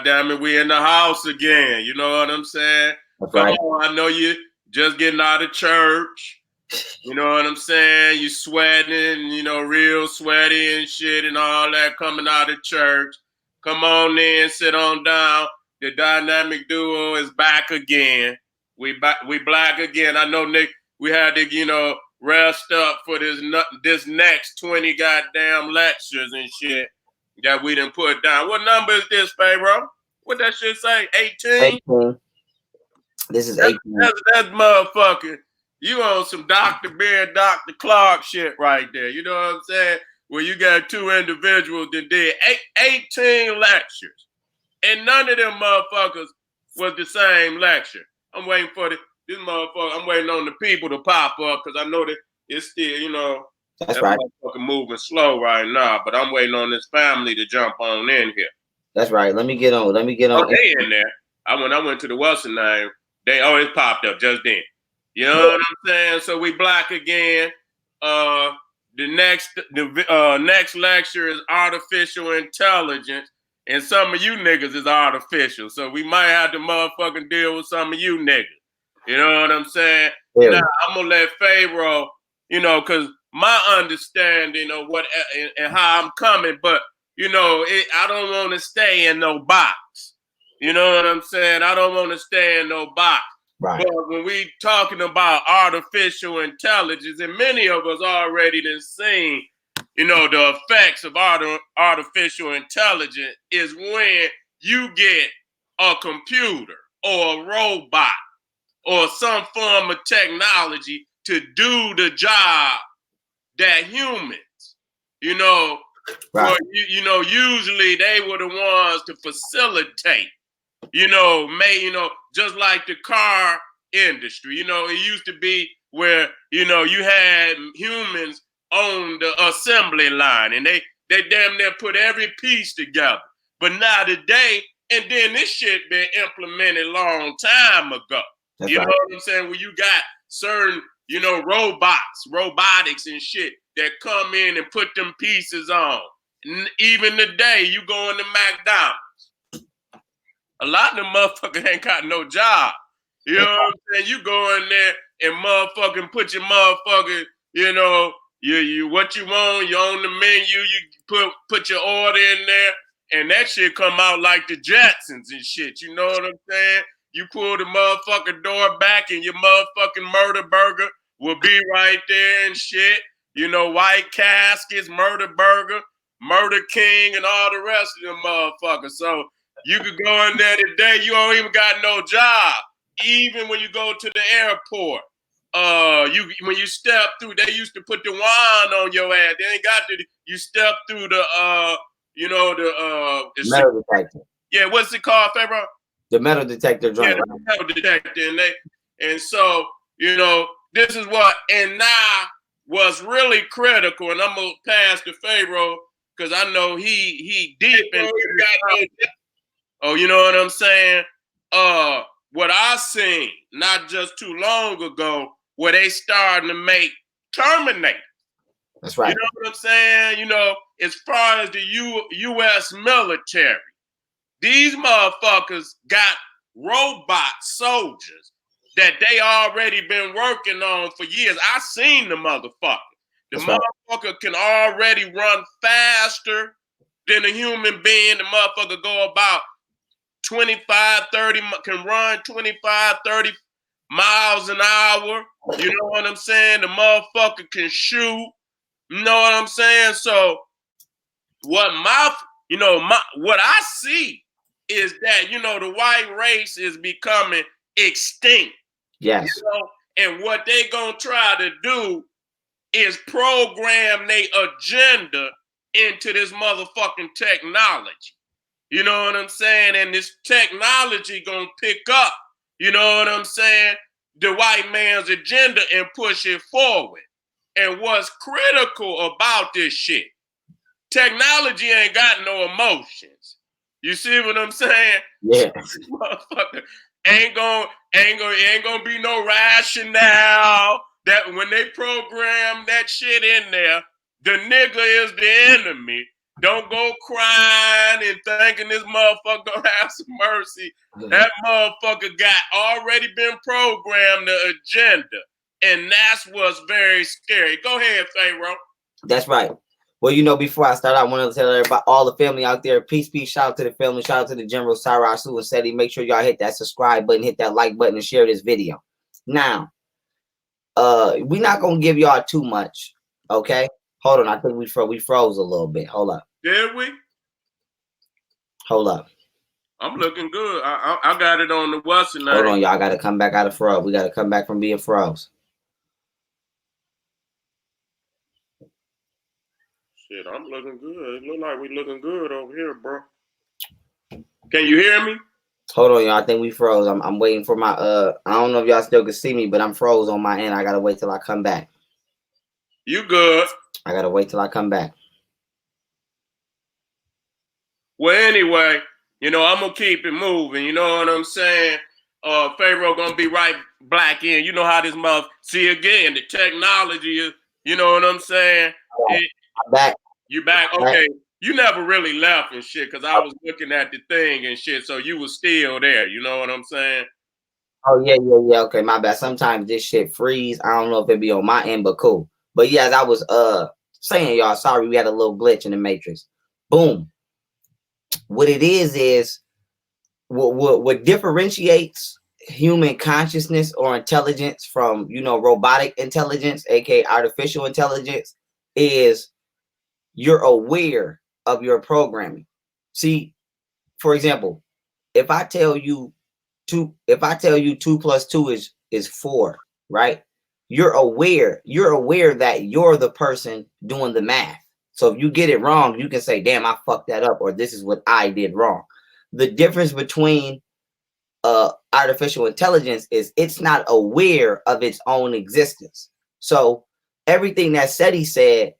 damn it, we in the house again. You know what I'm saying? That's Come right. on, I know you just getting out of church. You know what I'm saying? You sweating, you know, real sweaty and shit and all that coming out of church. Come on in, sit on down. The dynamic duo is back again. We black again. I know, Nick, we had to, you know, rest up for this next 20 goddamn lectures and shit that we done put down. What number is this, Pharaoh? What that shit say? 18? 18. This is 18. That's motherfucking. You on some Dr. Bear, Dr. Clark shit right there. You know what I'm saying? Where you got two individuals that did 18 lectures. And none of them motherfuckers was the same lecture. I'm waiting for this motherfucker. I'm waiting on the people to pop up because I know that it's still, you know, that's right. Motherfucker moving slow right now. But I'm waiting on this family to jump on in here. That's right. Let me get on. Oh, they in there. I went to the Wilson name. They always popped up just then. You know what I'm saying? So we black again. The next lecture is artificial intelligence, and some of you niggas is artificial. So we might have to motherfucking deal with some of you niggas. You know what I'm saying? Yeah. Now I'm gonna let Pharaoh, you know, cause my understanding of what and how I'm coming, but you know, I don't want to stay in no box. You know what I'm saying? I don't want to stay in no box. Right. But when we talking about artificial intelligence, and many of us already done seen, you know, the effects of artificial intelligence is when you get a computer or a robot or some form of technology to do the job that humans, you know, right. Well, you know, usually they were the ones to facilitate. You know, just like the car industry, you know, it used to be where, you know, you had humans on the assembly line and they damn near put every piece together. But now today, and then this shit been implemented long time ago. That's you right. know what I'm saying? Where you got certain, you know, robotics and shit that come in and put them pieces on. And even today, you go into McDonald's. A lot of them motherfuckers ain't got no job. You know what I'm saying? You go in there and motherfucking put your motherfucking, you know, you what you want, you on the menu, you put your order in there, and that shit come out like the Jetsons and shit. You know what I'm saying? You pull the motherfucking door back and your motherfucking murder burger will be right there and shit. You know, White Caskets, Murder Burger, Murder King, and all the rest of them motherfuckers. So you could go in there today, you don't even got no job. Even when you go to the airport, when you step through, they used to put the wand on your ass. They ain't got to. You step through the, you know, the metal detector. Yeah, what's it called, Pharaoh? The metal detector joint. Yeah, the metal detector, and so you know this is what. And now what's really critical, and I'm gonna pass to Pharaoh because I know he deep in. Oh, you know what I'm saying? What I seen not just too long ago, where they starting to make Terminator. That's right. You know what I'm saying? You know, as far as the U.S. military, these motherfuckers got robot soldiers that they already been working on for years. I seen the motherfucker. The motherfucker can already run faster than a human being. The motherfucker go about 25, 30, can run 25, 30 miles an hour. You know what I'm saying? The motherfucker can shoot. You know what I'm saying? So what I see is that, you know, the white race is becoming extinct. Yes. You know? And what they gonna try to do is program their agenda into this motherfucking technology. You know what I'm saying? And this technology gonna pick up, you know what I'm saying, the white man's agenda and push it forward. And what's critical about this shit, technology ain't got no emotions. You see what I'm saying? Yeah. Motherfucker ain't gonna be no rationale that when they program that shit in there, the nigga is the enemy. Don't go crying and thinking this motherfucker gonna have some mercy. That motherfucker got already been programmed the agenda. And that's what's very scary. Go ahead, Pharaoh. That's right. Well, you know, before I start, I want to tell everybody, all the family out there, peace, peace, shout out to the family, shout out to the General Sarah, Sue, and Seti. Make sure y'all hit that subscribe button, hit that like button, and share this video. Now, we're not gonna give y'all too much, okay? Hold on, I think we froze a little bit. Hold up. Did we? Hold up. I'm looking good. I got it on the what's and Hold on, y'all gotta come back out of froze. We gotta come back from being froze. Shit, I'm looking good. It look like we looking good over here, bro. Can you hear me? Hold on, y'all. I think we froze. I'm waiting for my I don't know if y'all still can see me, but I'm froze on my end. I gotta wait till I come back. You good. I gotta wait till I come back. Well, anyway, you know, I'm gonna keep it moving. You know what I'm saying? Pharaoh gonna be right back in. You know how this mother see again, the technology is, you know what I'm saying? I'm back. You back? Okay. You never really left and shit, because I was looking at the thing and shit, so you was still there. You know what I'm saying? Oh yeah. Okay, my bad. Sometimes this shit freeze. I don't know if it be on my end, but cool. But yeah, as I was saying, y'all, sorry we had a little glitch in the matrix. Boom. What it is what differentiates human consciousness or intelligence from, you know, robotic intelligence, aka artificial intelligence, is you're aware of your programming. See, for example, if I tell you two plus two is 4, right? You're aware that you're the person doing the math. So if you get it wrong, you can say, damn, I fucked that up, or this is what I did wrong. The difference between artificial intelligence is it's not aware of its own existence. So everything that Seti said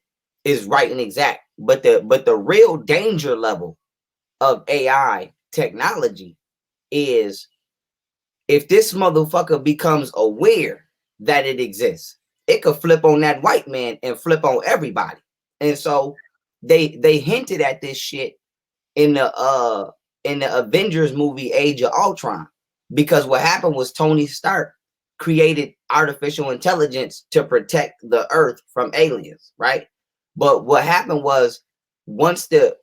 is right and exact. But the real danger level of AI technology is if this motherfucker becomes aware that it exists, it could flip on that white man and flip on everybody. And so they hinted at this shit in the Avengers movie Age of Ultron, because what happened was Tony Stark created artificial intelligence to protect the earth from aliens, right? But what happened was once the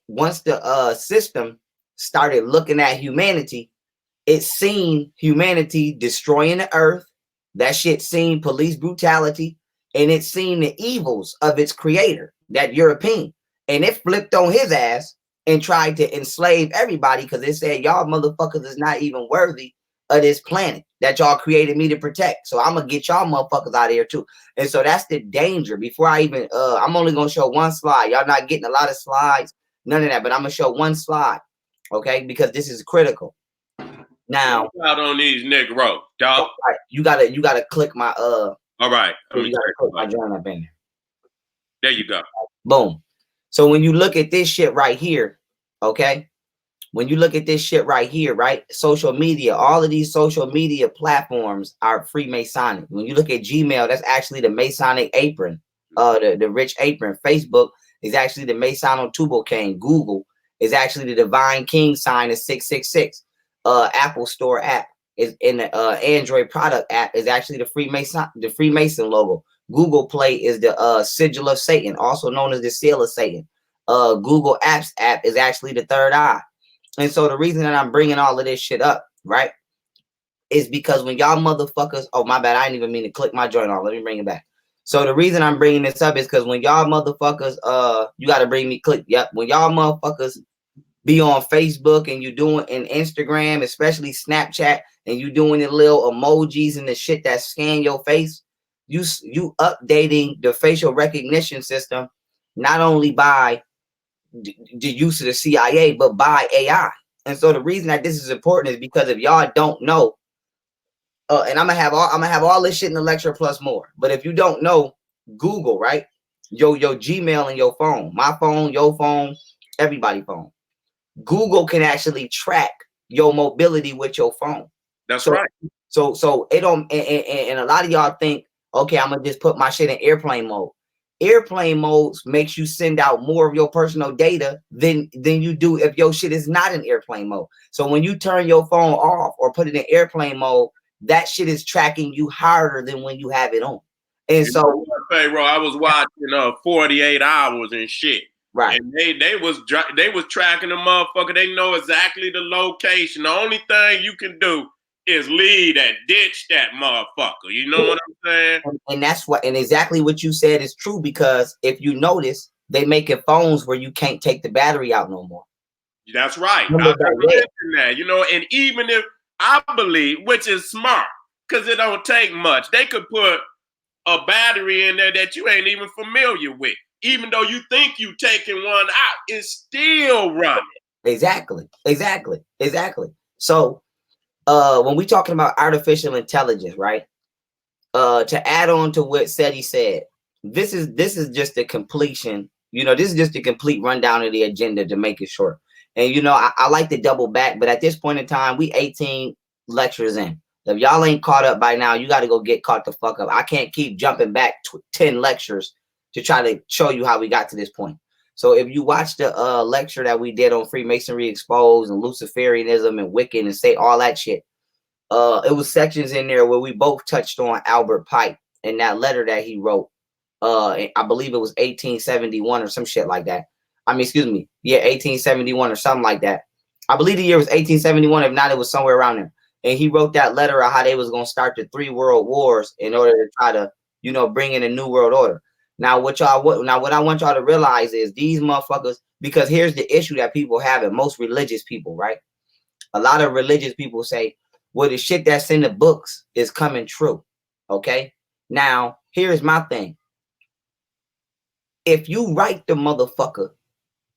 system started looking at humanity, it seen humanity destroying the earth. That shit seen police brutality, and it seen the evils of its creator, that European, and it flipped on his ass and tried to enslave everybody because it said y'all motherfuckers is not even worthy of this planet that y'all created me to protect. So I'm gonna get y'all motherfuckers out of here too. And so that's the danger. Before I even I'm only gonna show one slide. Y'all not getting a lot of slides, none of that, but I'm gonna show one slide, okay? Because this is critical. Now out on these Negro, dog. Right, you gotta click my all right. you gotta click my join up in there. There you go. Boom. So when you look at this shit right here, okay, when you look at this shit right here, right, social media, all of these social media platforms are Freemasonic. When you look at Gmail, that's actually the Masonic apron, the rich apron. Facebook is actually the Masonic tubal cane. Google is actually the divine king sign of 666. Apple Store app is in the Android product app is actually the Freemason logo. Google Play is the sigil of Satan, also known as the seal of Satan. Google Apps app is actually the third eye. And so the reason that I'm bringing all of this shit up, right, is because when y'all motherfuckers, oh my bad, I didn't even mean to click my joint on. Let me bring it back. So the reason I'm bringing this up is because when y'all motherfuckers, you got to bring me click. Yep, when y'all motherfuckers be on Facebook and you doing in Instagram, especially Snapchat, and you doing the little emojis and the shit that scan your face, you updating the facial recognition system, not only by the use of the CIA, but by AI. And so the reason that this is important is because if y'all don't know, and I'm gonna have all this shit in the lecture plus more. But if you don't know, Google, right? Your Gmail and your phone, my phone, your phone, everybody's phone. Google can actually track your mobility with your phone. That's right. So it don't, and a lot of y'all think, okay, I'm gonna just put my shit in airplane mode. airplane modes makes you send out more of your personal data than you do if your shit is not in airplane mode. So when you turn your phone off or put it in airplane mode, that shit is tracking you harder than when you have it on. And you know what, Pharaoh, I was watching 48 Hours and shit. Right. And they was tracking the motherfucker. They know exactly the location. The only thing you can do is lead that, ditch that motherfucker. You know what I'm saying? And that's what, and exactly what you said is true, because if you notice, they making phones where you can't take the battery out no more. That's right. I mentioned that, you know, and even if I believe, which is smart, because it don't take much, they could put a battery in there that you ain't even familiar with. Even though you think you taking one out, it's still running. Exactly. So when we talking about artificial intelligence, right? To add on to what Seti said, this is just the completion. You know, this is just a complete rundown of the agenda to make it short. And you know, I like to double back, but at this point in time, we 18 lectures in. If y'all ain't caught up by now, you got to go get caught the fuck up. I can't keep jumping back 10 lectures to try to show you how we got to this point. So if you watch the lecture that we did on Freemasonry Exposed and Luciferianism and Wiccan and say all that shit, it was sections in there where we both touched on Albert Pike and that letter that he wrote. I believe it was 1871 or some shit like that. I mean, excuse me. Yeah, 1871 or something like that. I believe the year was 1871. If not, it was somewhere around there. And he wrote that letter of how they was going to start the 3 world wars in order to try to, you know, bring in a new world order. Now, what I want y'all to realize is these motherfuckers, because here's the issue that people have, and most religious people, right? A lot of religious people say, well, the shit that's in the books is coming true. Okay. Now, here's my thing. If you write the motherfucker,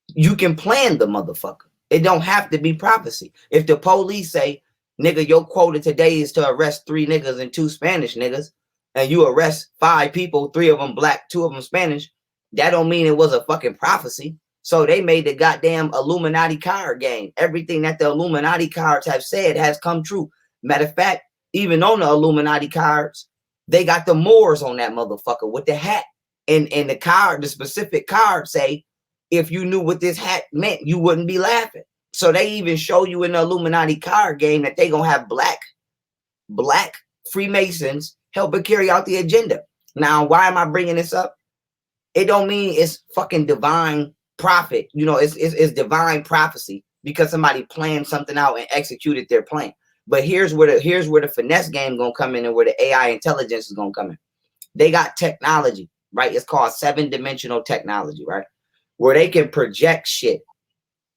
you can plan the motherfucker. It don't have to be prophecy. If the police say, nigga, your quota today is to arrest 3 niggas and 2 Spanish niggas, and you arrest 5 people, 3 of them black, 2 of them Spanish, that don't mean it was a fucking prophecy. So they made the goddamn Illuminati card game. Everything that the Illuminati cards have said has come true. Matter of fact, even on the Illuminati cards, they got the Moors on that motherfucker with the hat. And the card, the specific card say, if you knew what this hat meant, you wouldn't be laughing. So they even show you in the Illuminati card game that they gonna have black Freemasons helping carry out the agenda. Now, why am I bringing this up? It don't mean it's fucking divine prophet. You know, it's divine prophecy because somebody planned something out and executed their plan. But here's where the finesse game gonna come in, and where the AI intelligence is gonna come in. They got technology, right? It's called 7-dimensional technology, right? Where they can project shit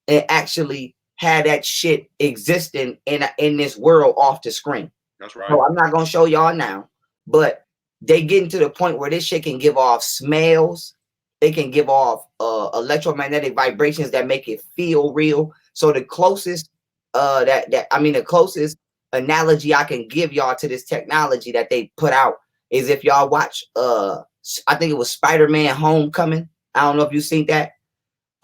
and actually have that shit existing in this world off the screen. That's right. So I'm not gonna show y'all now, but they getting to the point where this shit can give off smells. It can give off electromagnetic vibrations that make it feel real. So the closest the closest analogy I can give y'all to this technology that they put out is if y'all watch I think it was Spider-Man Homecoming. I don't know if you've seen that.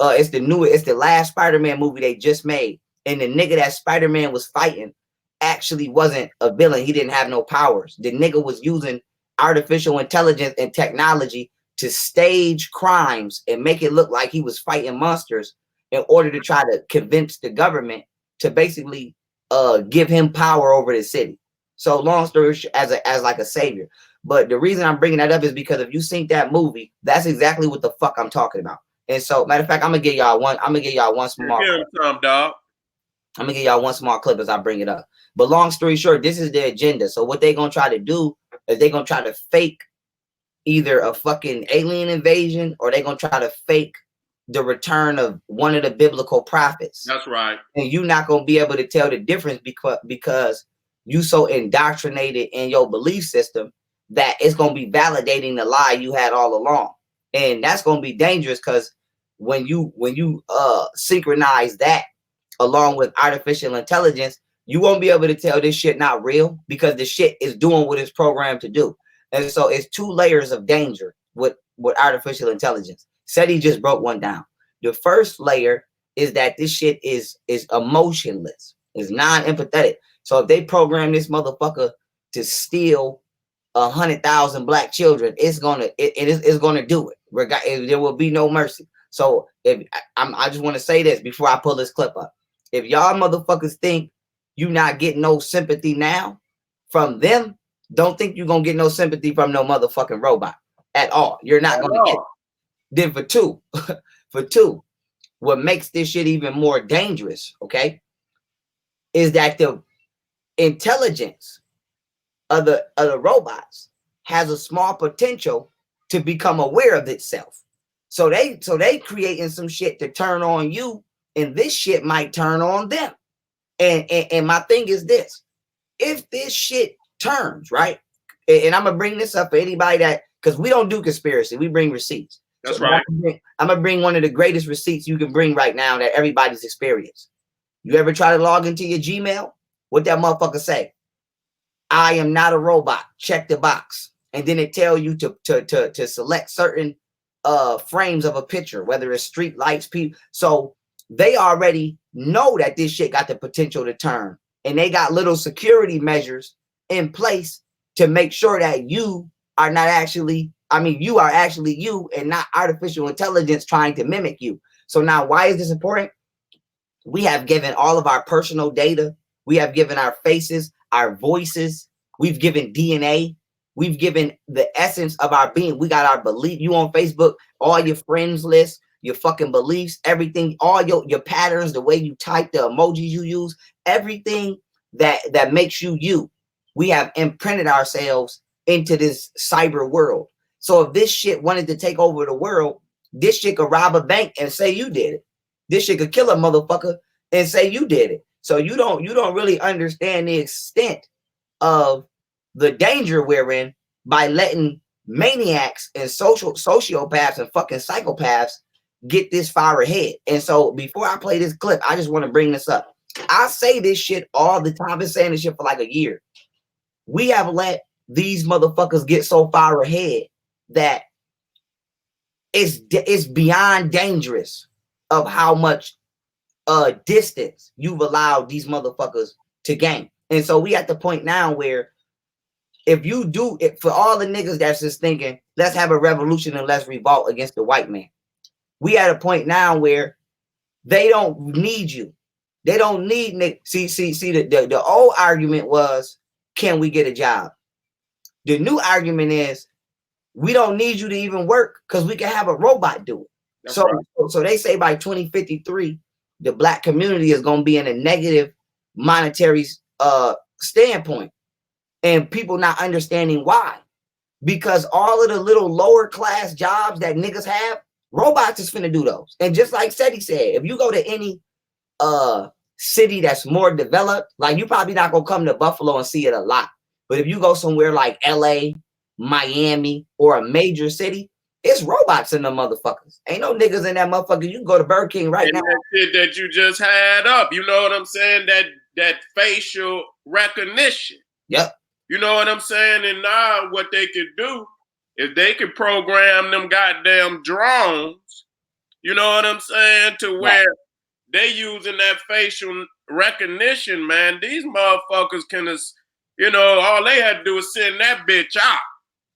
It's the last Spider-Man movie they just made. And the nigga that Spider-Man was fighting actually wasn't a villain. He didn't have no powers. The nigga was using artificial intelligence and technology to stage crimes and make it look like he was fighting monsters in order to try to convince the government to basically give him power over the city. So long story short, as like a savior. But the reason I'm bringing that up is because if you seen that movie, that's exactly what the fuck I'm talking about. And so, matter of fact, I'm gonna give y'all one small. I'm gonna give y'all one small clip as I bring it up. But long story short, this is the agenda. So what they're gonna try to do is they're gonna try to fake either a fucking alien invasion, or they're gonna try to fake the return of one of the biblical prophets. That's right. And you're not gonna be able to tell the difference because you so indoctrinated in your belief system that it's gonna be validating the lie you had all along. And that's gonna be dangerous, because when you synchronize that along with artificial intelligence, you won't be able to tell this shit not real, because the shit is doing what it's programmed to do. And so it's 2 layers of danger with artificial intelligence. Seti just broke one down. The first layer is that this shit is emotionless, is non-empathetic. So if they program this motherfucker to steal 100,000 black children, it's gonna do it. There will be no mercy. So if I just want to say this before I pull this clip up. If y'all motherfuckers think you not getting no sympathy now from them, don't think you're gonna get no sympathy from no motherfucking robot at all. You're not gonna get it. Then for two, what makes this shit even more dangerous, okay, is that the intelligence of the robots has a small potential to become aware of itself. So they creating some shit to turn on you, and this shit might turn on them. And my thing is this: if this shit turns right, and I'm gonna bring this up for anybody that, because we don't do conspiracy, we bring receipts. That's right. I'm gonna bring one of the greatest receipts you can bring right now that everybody's experienced. You ever try to log into your Gmail? What that motherfucker say? I am not a robot. Check the box. And then it tell you to select certain frames of a picture, whether it's street lights, people. So they already know that this shit got the potential to turn. And they got little security measures in place to make sure that you are not actually, you are actually you and not artificial intelligence trying to mimic you. So now, why is this important? We have given all of our personal data. We have given our faces, our voices. We've given DNA. We've given the essence of our being. We got our belief. You on Facebook, all your friends list, your fucking beliefs, everything, all your patterns, the way you type, the emojis you use, everything that makes you you. We have imprinted ourselves into this cyber world. So if this shit wanted to take over the world, this shit could rob a bank and say you did it. This shit could kill a motherfucker and say you did it. So you don't really understand the extent of the danger we're in by letting maniacs and sociopaths and fucking psychopaths get this far ahead. And so before I play this clip, I just want to bring this up. I say this shit all the time. I've been saying this shit for like a year. We have let these motherfuckers get so far ahead that it's beyond dangerous of how much distance you've allowed these motherfuckers to gain. And so we at the point now where if you do it, for all the niggas that's just thinking, let's have a revolution and let's revolt against the white man. We at a point now where they don't need you. They don't need the old argument was, can we get a job? The new argument is, we don't need you to even work because we can have a robot do it. That's so, right. So they say by 2053, the black community is going to be in a negative monetary standpoint, and people not understanding why. Because all of the little lower class jobs that niggas have, robots is finna do those. And just like Seti said, if you go to any city that's more developed, like you probably not gonna come to Buffalo and see it a lot. But if you go somewhere like LA, Miami, or a major city, it's robots in the motherfuckers. Ain't no niggas in that motherfucker. You can go to Burger King right now. That shit that you just had up, you know what I'm saying? That facial recognition. Yep. You know what I'm saying? And now what they could do is they could program them goddamn drones, you know what I'm saying, to where they using that facial recognition, man. These motherfuckers can, you know, all they had to do is send that bitch out.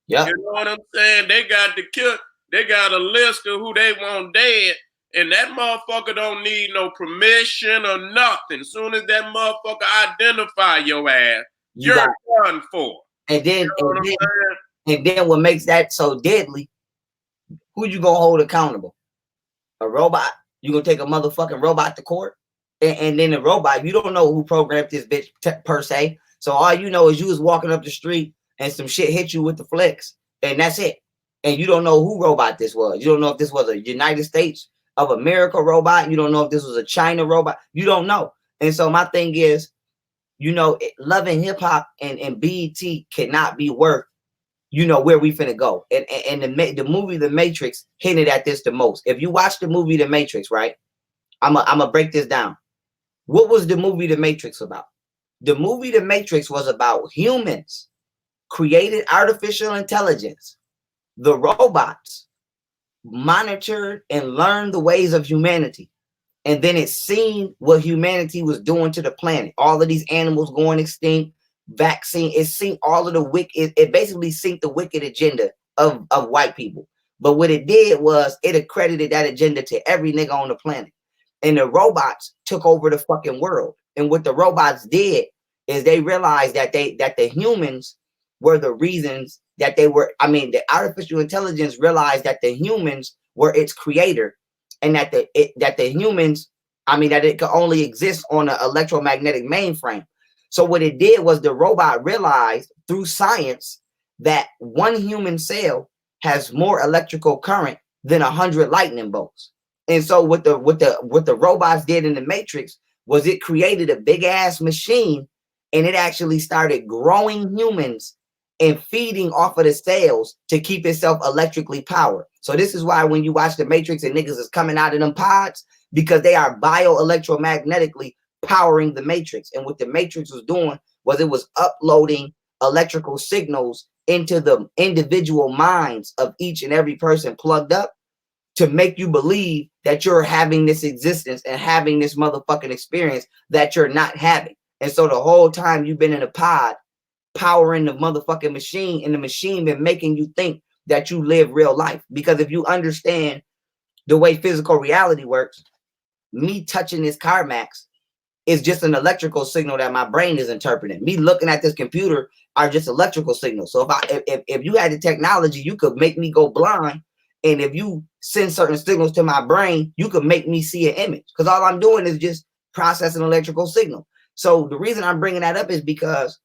Yeah. You know what I'm saying? They got to kill, they got a list of who they want dead, and that motherfucker don't need no permission or nothing. As soon as that motherfucker identify your ass, you're done for. And then, and then what makes that so deadly, who you gonna hold accountable? A robot? You gonna take a motherfucking robot to court? And then the robot, you don't know who programmed this bitch per se. So all you know is you was walking up the street and some shit hit you with the flex, and that's it. And you don't know who robot this was. You don't know if this was a United States of America robot. You don't know if this was a China robot. You don't know. And so my thing is, you know, Love and Hip Hop and BET cannot be worth, you know, where we finna go. And the movie The Matrix hinted at this the most. If you watch the movie The Matrix, right? I'm gonna break this down. What was the movie The Matrix about? The movie The Matrix was about humans created artificial intelligence. The robots monitored and learned the ways of humanity. And then it seen what humanity was doing to the planet. All of these animals going extinct, vaccine. It seen all of the wicked. It basically seen the wicked agenda of white people. But what it did was it accredited that agenda to every nigga on the planet. And the robots took over the fucking world. And what the robots did is they realized that the humans were the reasons that they were, I mean, the artificial intelligence realized that the humans were its creator, and that the humans, I mean, that it could only exist on an electromagnetic mainframe. So what it did was the robot realized through science that one human cell has more electrical current than 100 lightning bolts. And so what the robots did in the Matrix was it created a big ass machine, and it actually started growing humans and feeding off of the cells to keep itself electrically powered. So this is why when you watch the Matrix and niggas is coming out of them pods, because they are bioelectromagnetically powering the Matrix. And what the Matrix was doing was it was uploading electrical signals into the individual minds of each and every person plugged up to make you believe that you're having this existence and having this motherfucking experience that you're not having. And so the whole time you've been in a pod powering the motherfucking machine, and the machine been making you think that you live real life. Because if you understand the way physical reality works, me touching this CarMax is just an electrical signal that my brain is interpreting. Me looking at this computer are just electrical signals. So if you had the technology, you could make me go blind. And if you send certain signals to my brain, you could make me see an image, because all I'm doing is just processing electrical signal. So the reason I'm bringing that up is because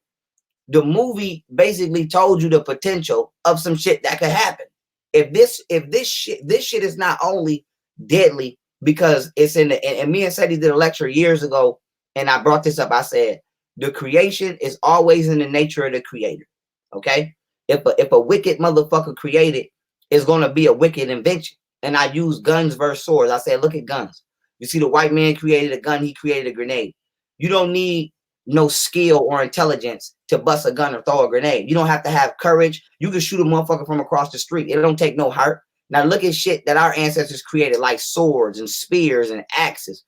the movie basically told you the potential of some shit that could happen. If this shit is not only deadly because it's in the, and me and Seti did a lecture years ago, and I brought this up. I said the creation is always in the nature of the creator. Okay, if a wicked motherfucker created, it's gonna be a wicked invention. And I use guns versus swords. I said, look at guns. You see, the white man created a gun. He created a grenade. You don't need no skill or intelligence to bust a gun or throw a grenade. You don't have to have courage. You can shoot a motherfucker from across the street. It don't take no heart. Now look at shit that our ancestors created, like swords and spears and axes.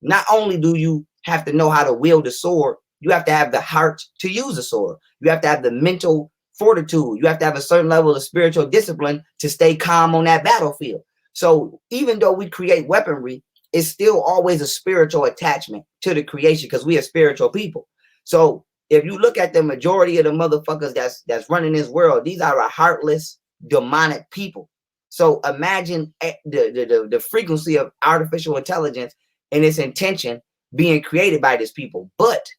Not only do you have to know how to wield a sword, you have to have the heart to use a sword. You have to have the mental fortitude. You have to have a certain level of spiritual discipline to stay calm on that battlefield. So even though we create weaponry, it's still always a spiritual attachment to the creation, because we are spiritual people. So if you look at the majority of the motherfuckers that's running this world, these are a heartless, demonic people. So imagine the frequency of artificial intelligence and its intention being created by these people. But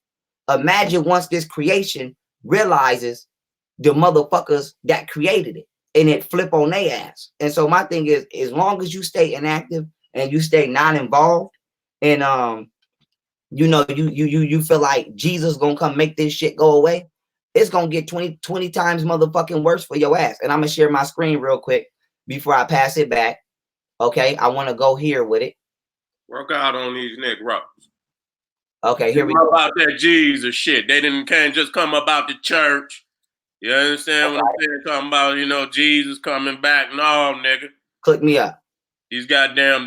imagine once this creation realizes the motherfuckers that created it, and it flip on their ass. And so my thing is, as long as you stay inactive and you stay non-involved, and you know, you feel like Jesus gonna come make this shit go away, it's gonna get 20 times motherfucking worse for your ass. And I'm gonna share my screen real quick before I pass it back. Okay, I want to go here with it. Work out on these niggas. Okay, here we go. About that Jesus shit. They can't just come about the church. You understand what I'm saying? Talking about, you know, Jesus coming back. No, nigga. Click me up. These goddamn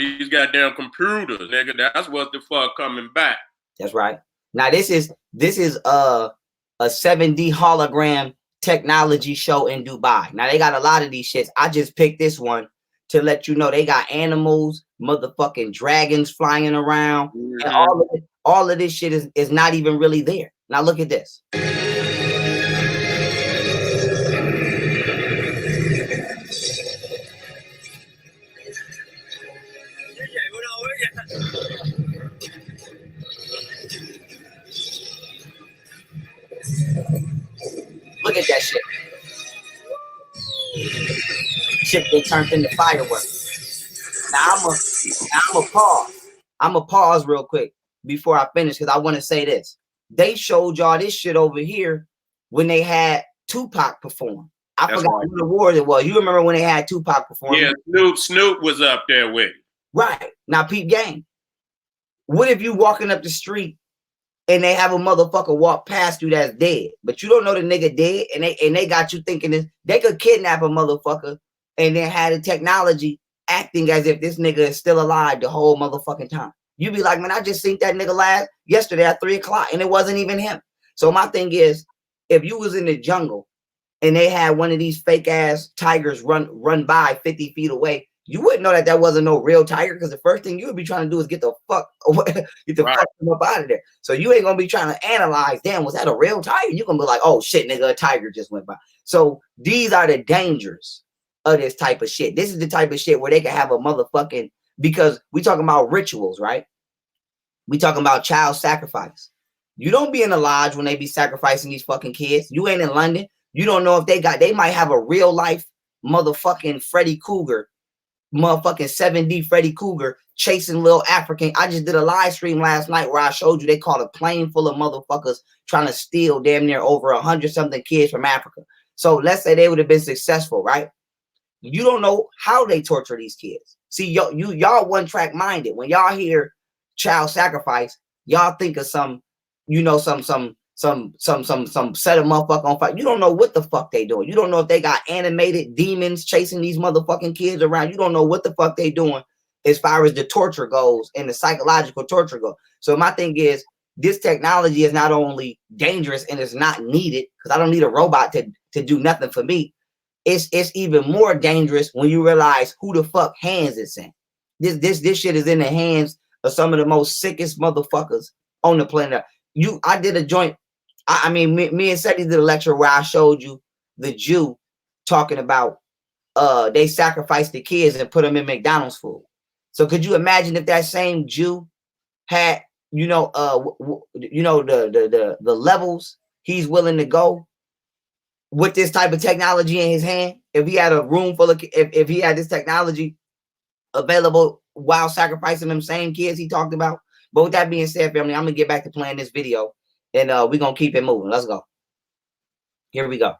computers, nigga. That's what the fuck coming back. That's right. Now this is a 7D hologram technology show in Dubai. Now they got a lot of these shits. I just picked this one to let you know they got animals, motherfucking dragons flying around, and all of this shit is not even really there. Now look at this. Look at that shit. Shit get turned into fireworks. Now I'm a pause. I'm a pause real quick before I finish, because I want to say this. They showed y'all this shit over here when they had Tupac perform. I forgot what award it was. You remember when they had Tupac perform? Yeah, Snoop was up there with it. Right. Now, peep game. What if you walking up the street and they have a motherfucker walk past you that's dead, but you don't know the nigga dead, and they got you thinking this, they could kidnap a motherfucker and then have the technology acting as if this nigga is still alive the whole motherfucking time. You be like, man, I just seen that nigga yesterday at 3 o'clock, and it wasn't even him. So my thing is, if you was in the jungle and they had one of these fake ass tigers run by 50 feet away, you wouldn't know that wasn't no real tiger, because the first thing you would be trying to do is get the fuck away, get the fuck up out of there. So you ain't gonna be trying to analyze, damn, was that a real tiger? You gonna be like, oh shit, nigga, a tiger just went by. So these are the dangers of this type of shit. This is the type of shit where they can have a motherfucking, because we talking about rituals, right? We talking about child sacrifice. You don't be in the lodge when they be sacrificing these fucking kids. You ain't in London. You don't know if they might have a real life motherfucking Freddy Krueger, motherfucking 7D Freddy Krueger chasing little African. I just did a live stream last night where I showed you they caught a plane full of motherfuckers trying to steal damn near over 100-something kids from Africa. So let's say they would have been successful, right? You don't know how they torture these kids. See, y'all one track minded. When y'all hear child sacrifice, y'all think of some set a motherfucker on fire. You don't know what the fuck they doing. You don't know if they got animated demons chasing these motherfucking kids around. You don't know what the fuck they doing as far as the torture goes and the psychological torture goes. So my thing is, this technology is not only dangerous and it's not needed, because I don't need a robot to do nothing for me. It's even more dangerous when you realize who the fuck hands it's in. This shit is in the hands of some of the most sickest motherfuckers on the planet. I did a joint. I mean, me and Seti did a lecture where I showed you the Jew talking about they sacrificed the kids and put them in McDonald's food. So could you imagine if that same Jew had the levels he's willing to go with this type of technology in his hand? If he had a room full of, if he had this technology available while sacrificing them same kids he talked about. But with that being said, family, I'm gonna get back to playing this video, and we're gonna keep it moving. Let's go. Here we go.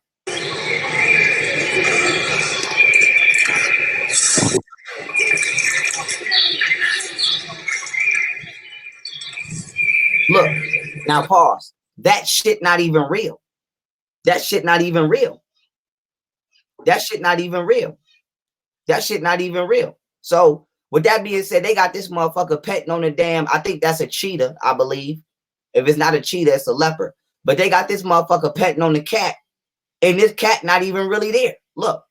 Look, now pause. That shit not even real. That shit not even real. That shit not even real. That shit not even real. So with that being said, they got this motherfucker petting on the damn, I think that's a cheetah, I believe. If it's not a cheetah, it's a leopard. But they got this motherfucker petting on the cat, and this cat not even really there. Look.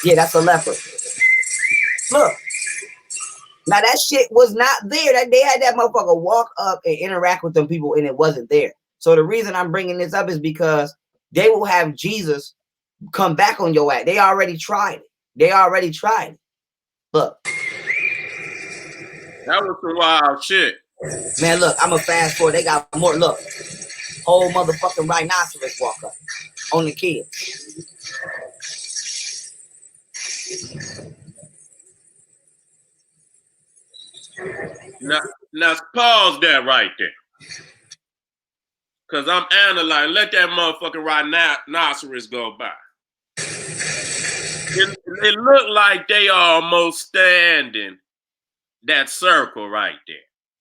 Yeah, that's a leopard. Look. Now that shit was not there. That they had that motherfucker walk up and interact with them people, and it wasn't there. So the reason I'm bringing this up is because they will have Jesus come back on your ass. They already tried it. They already tried it. Look. That was some wild shit. Man, look, I'm a fast forward. They got more. Look. Whole motherfucking rhinoceros walk up on the kids. Now pause that right there. Because I'm analyzing. Let that motherfucking rhinoceros go by. It looked like they almost standing that circle right there.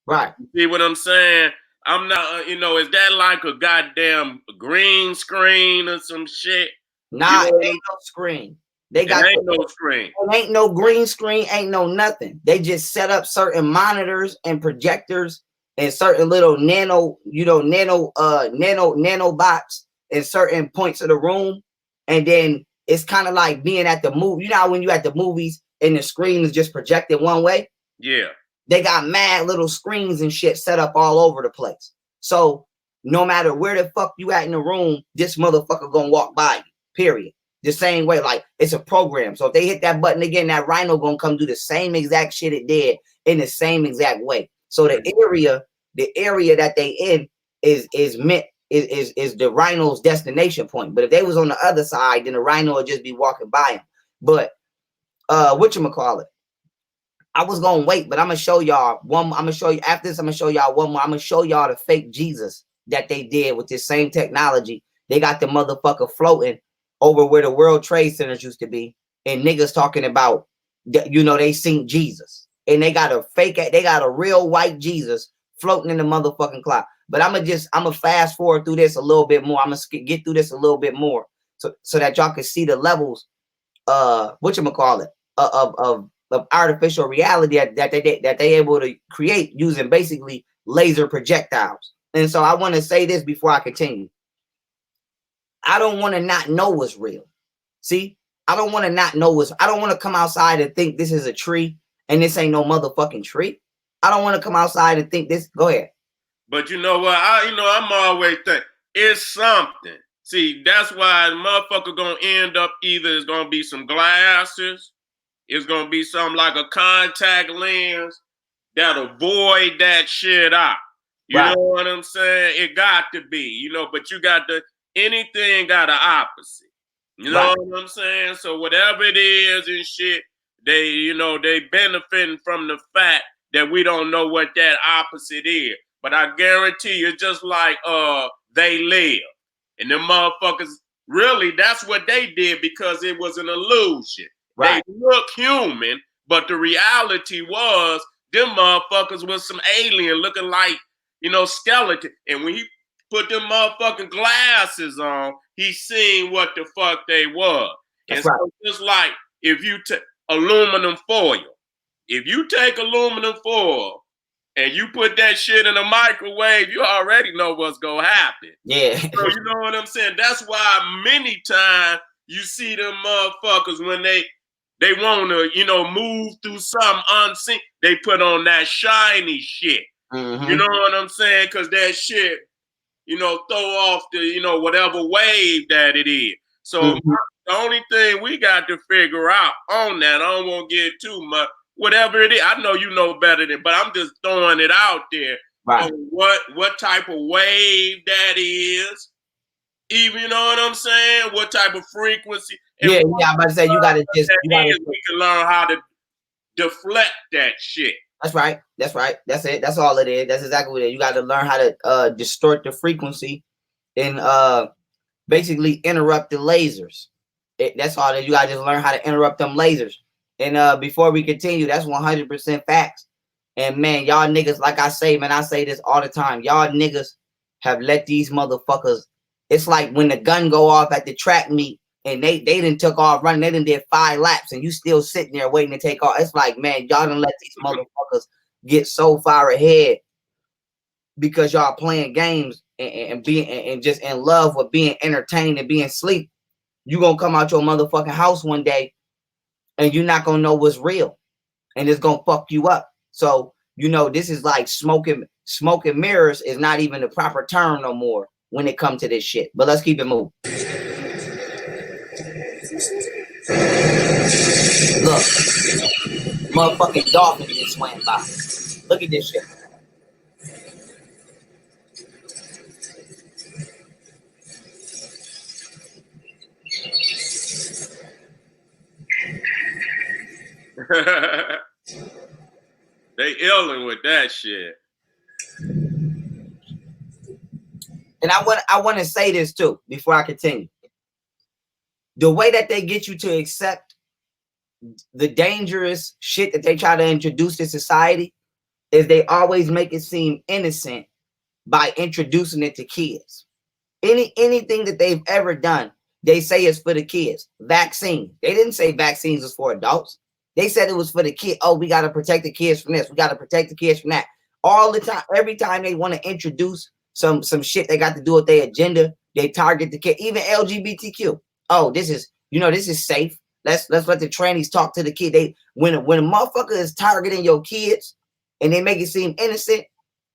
Right. You see what I'm saying? I'm not, is that like a goddamn green screen or some shit? Nah, it ain't no screen. They got ain't no screen. Ain't no green screen, ain't no nothing. They just set up certain monitors and projectors and certain little nanobots in certain points of the room. And then it's kind of like being at the movie. You know how when you at the movies and the screen is just projected one way? Yeah. They got mad little screens and shit set up all over the place. So no matter where the fuck you at in the room, this motherfucker gonna walk by you, period. The same way, like it's a program. So if they hit that button again, that rhino gonna come do the same exact shit it did in the same exact way. So the area that they in is the rhino's destination point. But if they was on the other side, then the rhino would just be walking by him. But whatchamacallit? I was gonna wait, but I'm gonna show y'all one. I'm gonna show you after this. I'm gonna show y'all one more. I'm gonna show y'all the fake Jesus that they did with this same technology. They got the motherfucker floating over where the World Trade Centers used to be, and niggas talking about, they seen Jesus, and they got a real white Jesus floating in the motherfucking cloud. But I'm gonna fast forward through this a little bit more. I'm gonna get through this a little bit more, so that y'all can see the levels, whatchamacallit, of artificial reality that they able to create using basically laser projectiles. And so I want to say this before I continue. I don't want to not know what's real. See, I don't want to not know what's, I don't want to come outside and think this is a tree and this ain't no motherfucking tree. I don't want to come outside and think this. Go ahead. But you know what? I'm always thinking it's something. See, that's why the motherfucker gonna end up either it's gonna be some glasses, it's gonna be something like a contact lens that'll void that shit out. You Right. know what I'm saying? It got to be, but you got to, anything got an opposite. You know Right. what I'm saying? So whatever it is and shit, they benefiting from the fact that we don't know what that opposite is. But I guarantee you, just like They Live. And them motherfuckers, really, that's what they did because it was an illusion. Right. They look human, but the reality was them motherfuckers was some alien looking like, skeleton. And when he put them motherfucking glasses on, he seen what the fuck they were. That's And right. so just like if you take aluminum foil, if you take aluminum foil and you put that shit in a microwave, you already know what's gonna happen. Yeah. So you know what I'm saying? That's why many times you see them motherfuckers when they want to, move through something unseen, they put on that shiny shit. Mm-hmm. You know what I'm saying? Because that shit, throw off the, whatever wave that it is. So the only thing we got to figure out on that, I don't want to get too much, whatever it is, I know you know better than, but I'm just throwing it out there. Right. On what type of wave that is, even, you know what I'm saying? What type of frequency? And yeah, I'm about to say you gotta just we can learn how to deflect that shit. That's right. That's right. That's it. That's all it is. That's exactly what it is. You got to learn how to distort the frequency and basically interrupt the lasers. That's all that you got to just learn how to interrupt them lasers. And before we continue, that's 100% facts. And man, y'all niggas, like I say, man, I say this all the time. Y'all niggas have let these motherfuckers. It's like when the gun go off at the track meet and they didn't took off running. They didn't did 5 laps and you still sitting there waiting to take off. It's like, man, y'all done let these motherfuckers get so far ahead because y'all playing games and being and just in love with being entertained and being asleep. You gonna come out your motherfucking house one day and you're not gonna know what's real, and it's gonna fuck you up. So this is like smoking mirrors is not even the proper term no more when it comes to this shit. But let's keep it moving. Look, motherfucking dolphin just swam by. Look at this shit. They illin' with that shit. And I want to say this too before I continue. The way that they get you to accept the dangerous shit that they try to introduce to society is they always make it seem innocent by introducing it to kids. Anything that they've ever done, they say it's for the kids. Vaccine. They didn't say vaccines was for adults. They said it was for the kid. Oh, we got to protect the kids from this. We got to protect the kids from that. All the time, every time they want to introduce some shit they got to do with their agenda, they target the kid. Even LGBTQ. Oh, this is safe. Let's let the trannies talk to the kid. When a motherfucker is targeting your kids and they make it seem innocent,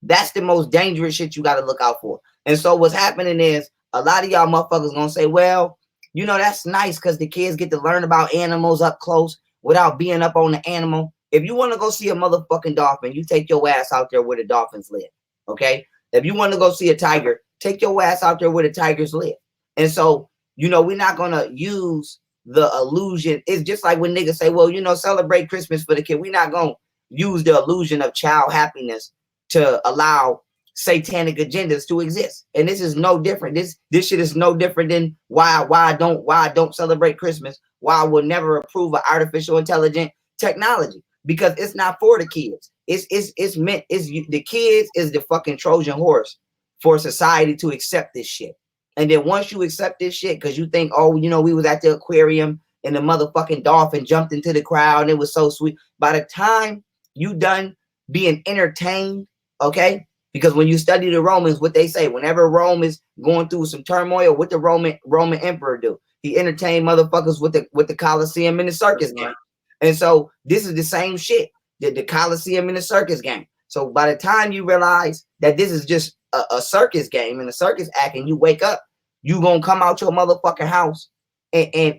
that's the most dangerous shit you got to look out for. And so what's happening is a lot of y'all motherfuckers gonna say, well, that's nice because the kids get to learn about animals up close without being up on the animal. If you want to go see a motherfucking dolphin, you take your ass out there where the dolphins live. Okay? If you want to go see a tiger, take your ass out there where the tigers live. And so, we're not gonna use the illusion. It's just like when niggas say, well, celebrate Christmas for the kid. We're not gonna use the illusion of child happiness to allow satanic agendas to exist. And this is no different. This shit is no different than why I don't celebrate Christmas. Why I will never approve of artificial intelligent technology, because it's not for the kids. It's meant, the kids is the fucking Trojan horse for society to accept this shit. And then once you accept this shit, because you think, oh, we was at the aquarium and the motherfucking dolphin jumped into the crowd and it was so sweet. By the time you done being entertained, okay, Because when you study the Romans, what they say, whenever Rome is going through some turmoil, what the Roman emperor do? He entertained motherfuckers with the Colosseum and the circus game. And so this is the same shit, the Colosseum and the circus game. So by the time you realize that this is just a circus game and a circus act, and you wake up, you gonna come out your motherfucking house and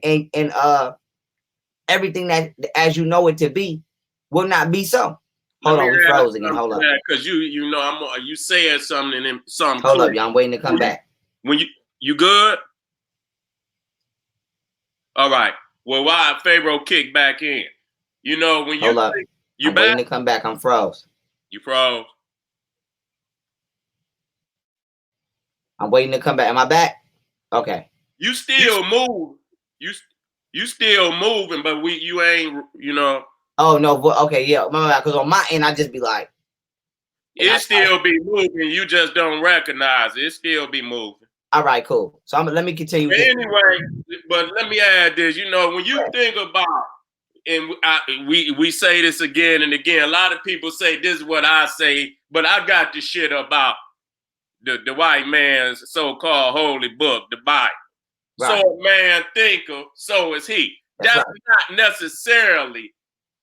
everything that as you know it to be will not be so. Hold on, we froze again. Hold up. Because you know you said something and then something. Hold up, y'all. I'm waiting to come back. When you good? All right. Well, why Pharaoh kicked back in? You know when you hold up. You I'm back? Waiting to come back. I'm froze. You froze. I'm waiting to come back. Am I back? Okay. You still move. You still moving, but you ain't. You know. Oh no. Okay. Yeah. Because on my end, I just be like. It still be moving. You just don't recognize it. It still be moving. All right. Cool. So let me continue. But anyway, but let me add this. You know, when you think about, and we say this again and again. A lot of people say this is what I say, but I got the shit about the white man's so-called holy book, the Bible. Right. So a man thinketh, so is he. That's not necessarily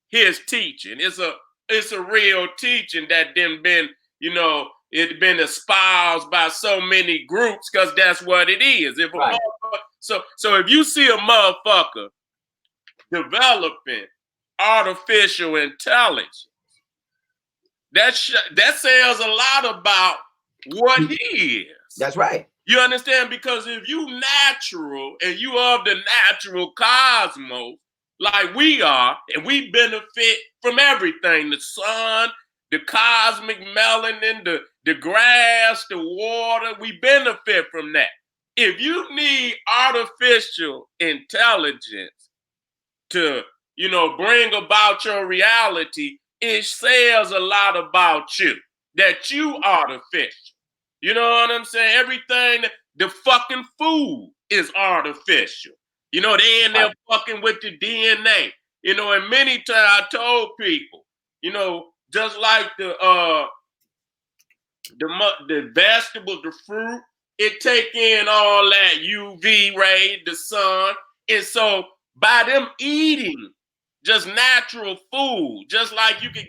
his teaching. It's a real teaching that then been, you know, it been espoused by so many groups because that's what it is. If a motherfucker, so if you see a motherfucker developing artificial intelligence, that says a lot about what he is. That's right. You understand? Because if you natural and you of the natural cosmos, like we are, and we benefit from everything, the sun, the cosmic melanin, the grass, the water, we benefit from that. If you need artificial intelligence to, you know, bring about your reality, it says a lot about you, that you artificial. You know what I'm saying? Everything, the fucking food is artificial. You know, they in there fucking with the DNA. You know, and many times I told people, you know, just like the vegetables, the fruit, it take in all that UV ray, the sun. And so by them eating just natural food, just like you could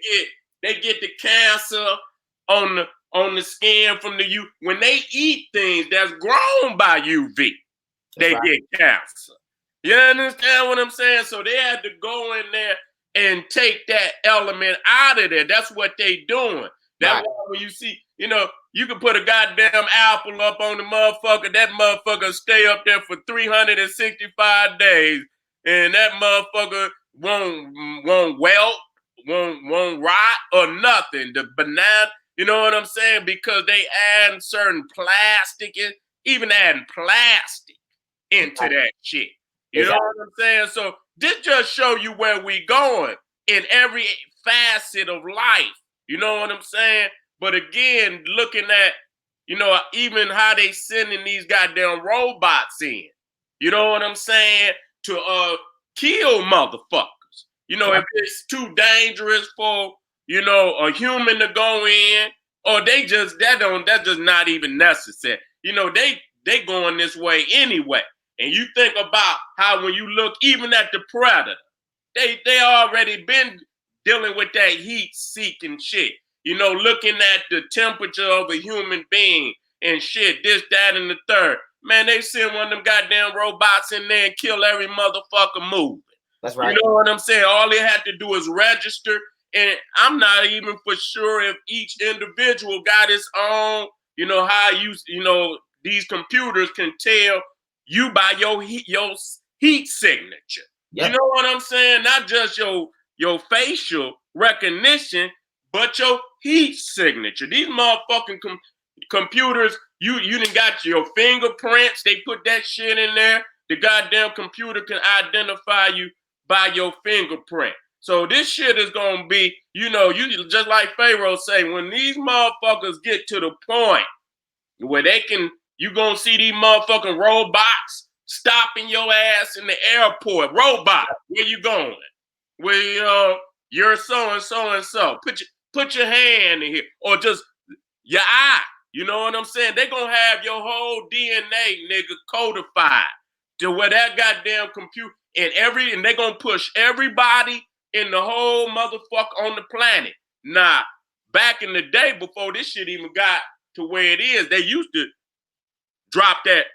they get the cancer on the skin from the UV. When they eat things that's grown by UV, they get cancer. You understand what I'm saying? So they had to go in there and take that element out of there. That's what they doing. That's why when you see, you know, you can put a goddamn apple up on the motherfucker. That motherfucker stay up there for 365 days, and that motherfucker won't wilt, won't rot or nothing. The banana, you know what I'm saying? Because they add certain plastic, even adding plastic into that shit. You know what I'm saying? So this just show you where we going in every facet of life. You know what I'm saying? But again, looking at, you know, even how they sending these goddamn robots in. You know what I'm saying? To kill motherfuckers. You know, if it's too dangerous for, you know, a human to go in, or that's just not even necessary. You know, they going this way anyway. And you think about how when you look even at the predator, they already been dealing with that heat-seeking shit. You know, looking at the temperature of a human being and shit, this, that, and the third. Man, they send one of them goddamn robots in there and kill every motherfucker moving. That's right. You know what I'm saying? All they had to do is register. And I'm not even for sure if each individual got its own, you know, how you know, these computers can tell you by your heat signature. Yep. You know what I'm saying? Not just your facial recognition, but your heat signature. These motherfucking computers, you done got your fingerprints. They put that shit in there. The goddamn computer can identify you by your fingerprint. So this shit is gonna be, you know, you just like Pharaoh say, when these motherfuckers get to the point where you gonna see these motherfucking robots stopping your ass in the airport. Robot, where you going? Where you're so and so and so. Put your hand in here, or just your eye. You know what I'm saying? They're going to have your whole DNA, nigga, codified to where that goddamn computer and they're going to push everybody in the whole motherfucker on the planet. Nah, back in the day before this shit even got to where it is, they used to drop that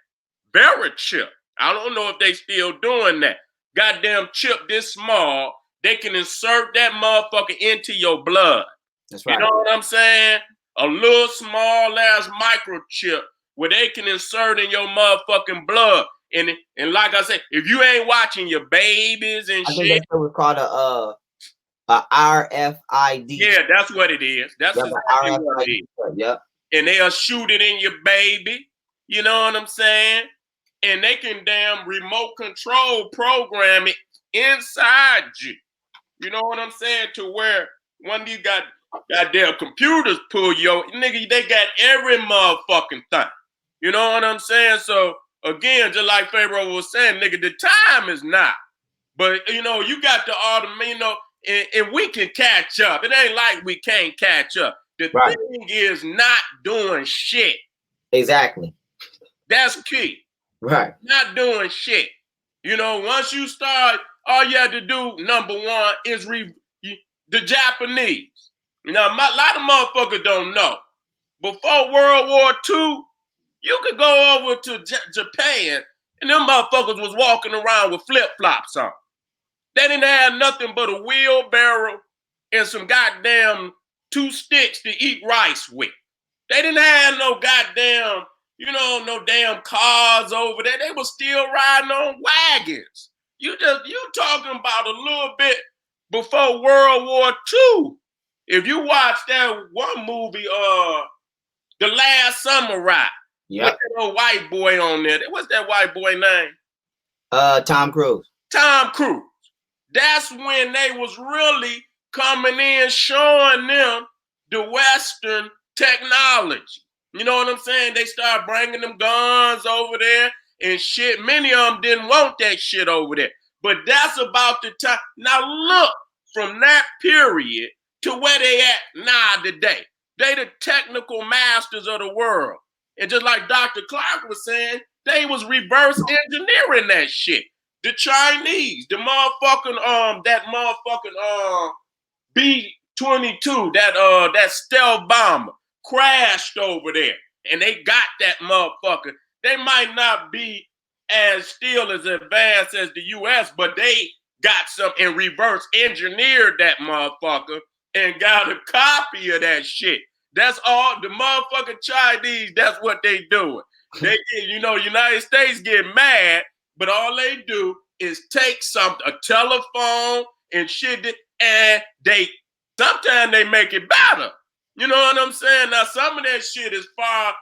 Vera chip. I don't know if they still doing that. Goddamn chip this small, they can insert that motherfucker into your blood. That's right. You know what I'm saying? A little small ass microchip where they can insert in your motherfucking blood. And like I said, if you ain't watching your babies and I shit. think that was called a RFID. Yeah, that's what it is. That's exactly what it is. Yep. And they'll shoot it in your baby. You know what I'm saying? And they can damn remote control program it inside you. You know what I'm saying? To where one of these goddamn computers pull your nigga, they got every motherfucking thing. You know what I'm saying? So again, just like Pharaoh was saying, nigga, the time is now. But you know, you got the automate, you know, and we can catch up. It ain't like we can't catch up. The thing is not doing shit. Exactly. That's key. Right. Not doing shit. You know, once you start, all you have to do, number one, is the Japanese. You know, a lot of motherfuckers don't know. Before World War II, you could go over to Japan, and them motherfuckers was walking around with flip-flops on. They didn't have nothing but a wheelbarrow and some goddamn 2 sticks to eat rice with. They didn't have no goddamn, you know, no damn cars over there. They were still riding on wagons. You talking about a little bit before World War II. If you watch that one movie, The Last Samurai, with that old white boy on there. What's that white boy name? Tom Cruise. Tom Cruise. That's when they was really coming in, showing them the Western technology. You know what I'm saying? They start bringing them guns over there and shit. Many of them didn't want that shit over there. But that's about the time. Now look, from that period to where they at now today. They the technical masters of the world. And just like Dr. Clark was saying, they was reverse engineering that shit. The Chinese, the motherfucking that motherfucking B-22, that stealth bomber crashed over there, and they got that motherfucker. They might not be as still as advanced as the U.S., but they got some and reverse engineered that motherfucker and got a copy of that shit. That's all the motherfucking Chinese. That's what they doing. They, you know, United States get mad. But all they do is take a telephone and shit, and sometimes they make it better. You know what I'm saying? Now, some of that shit is far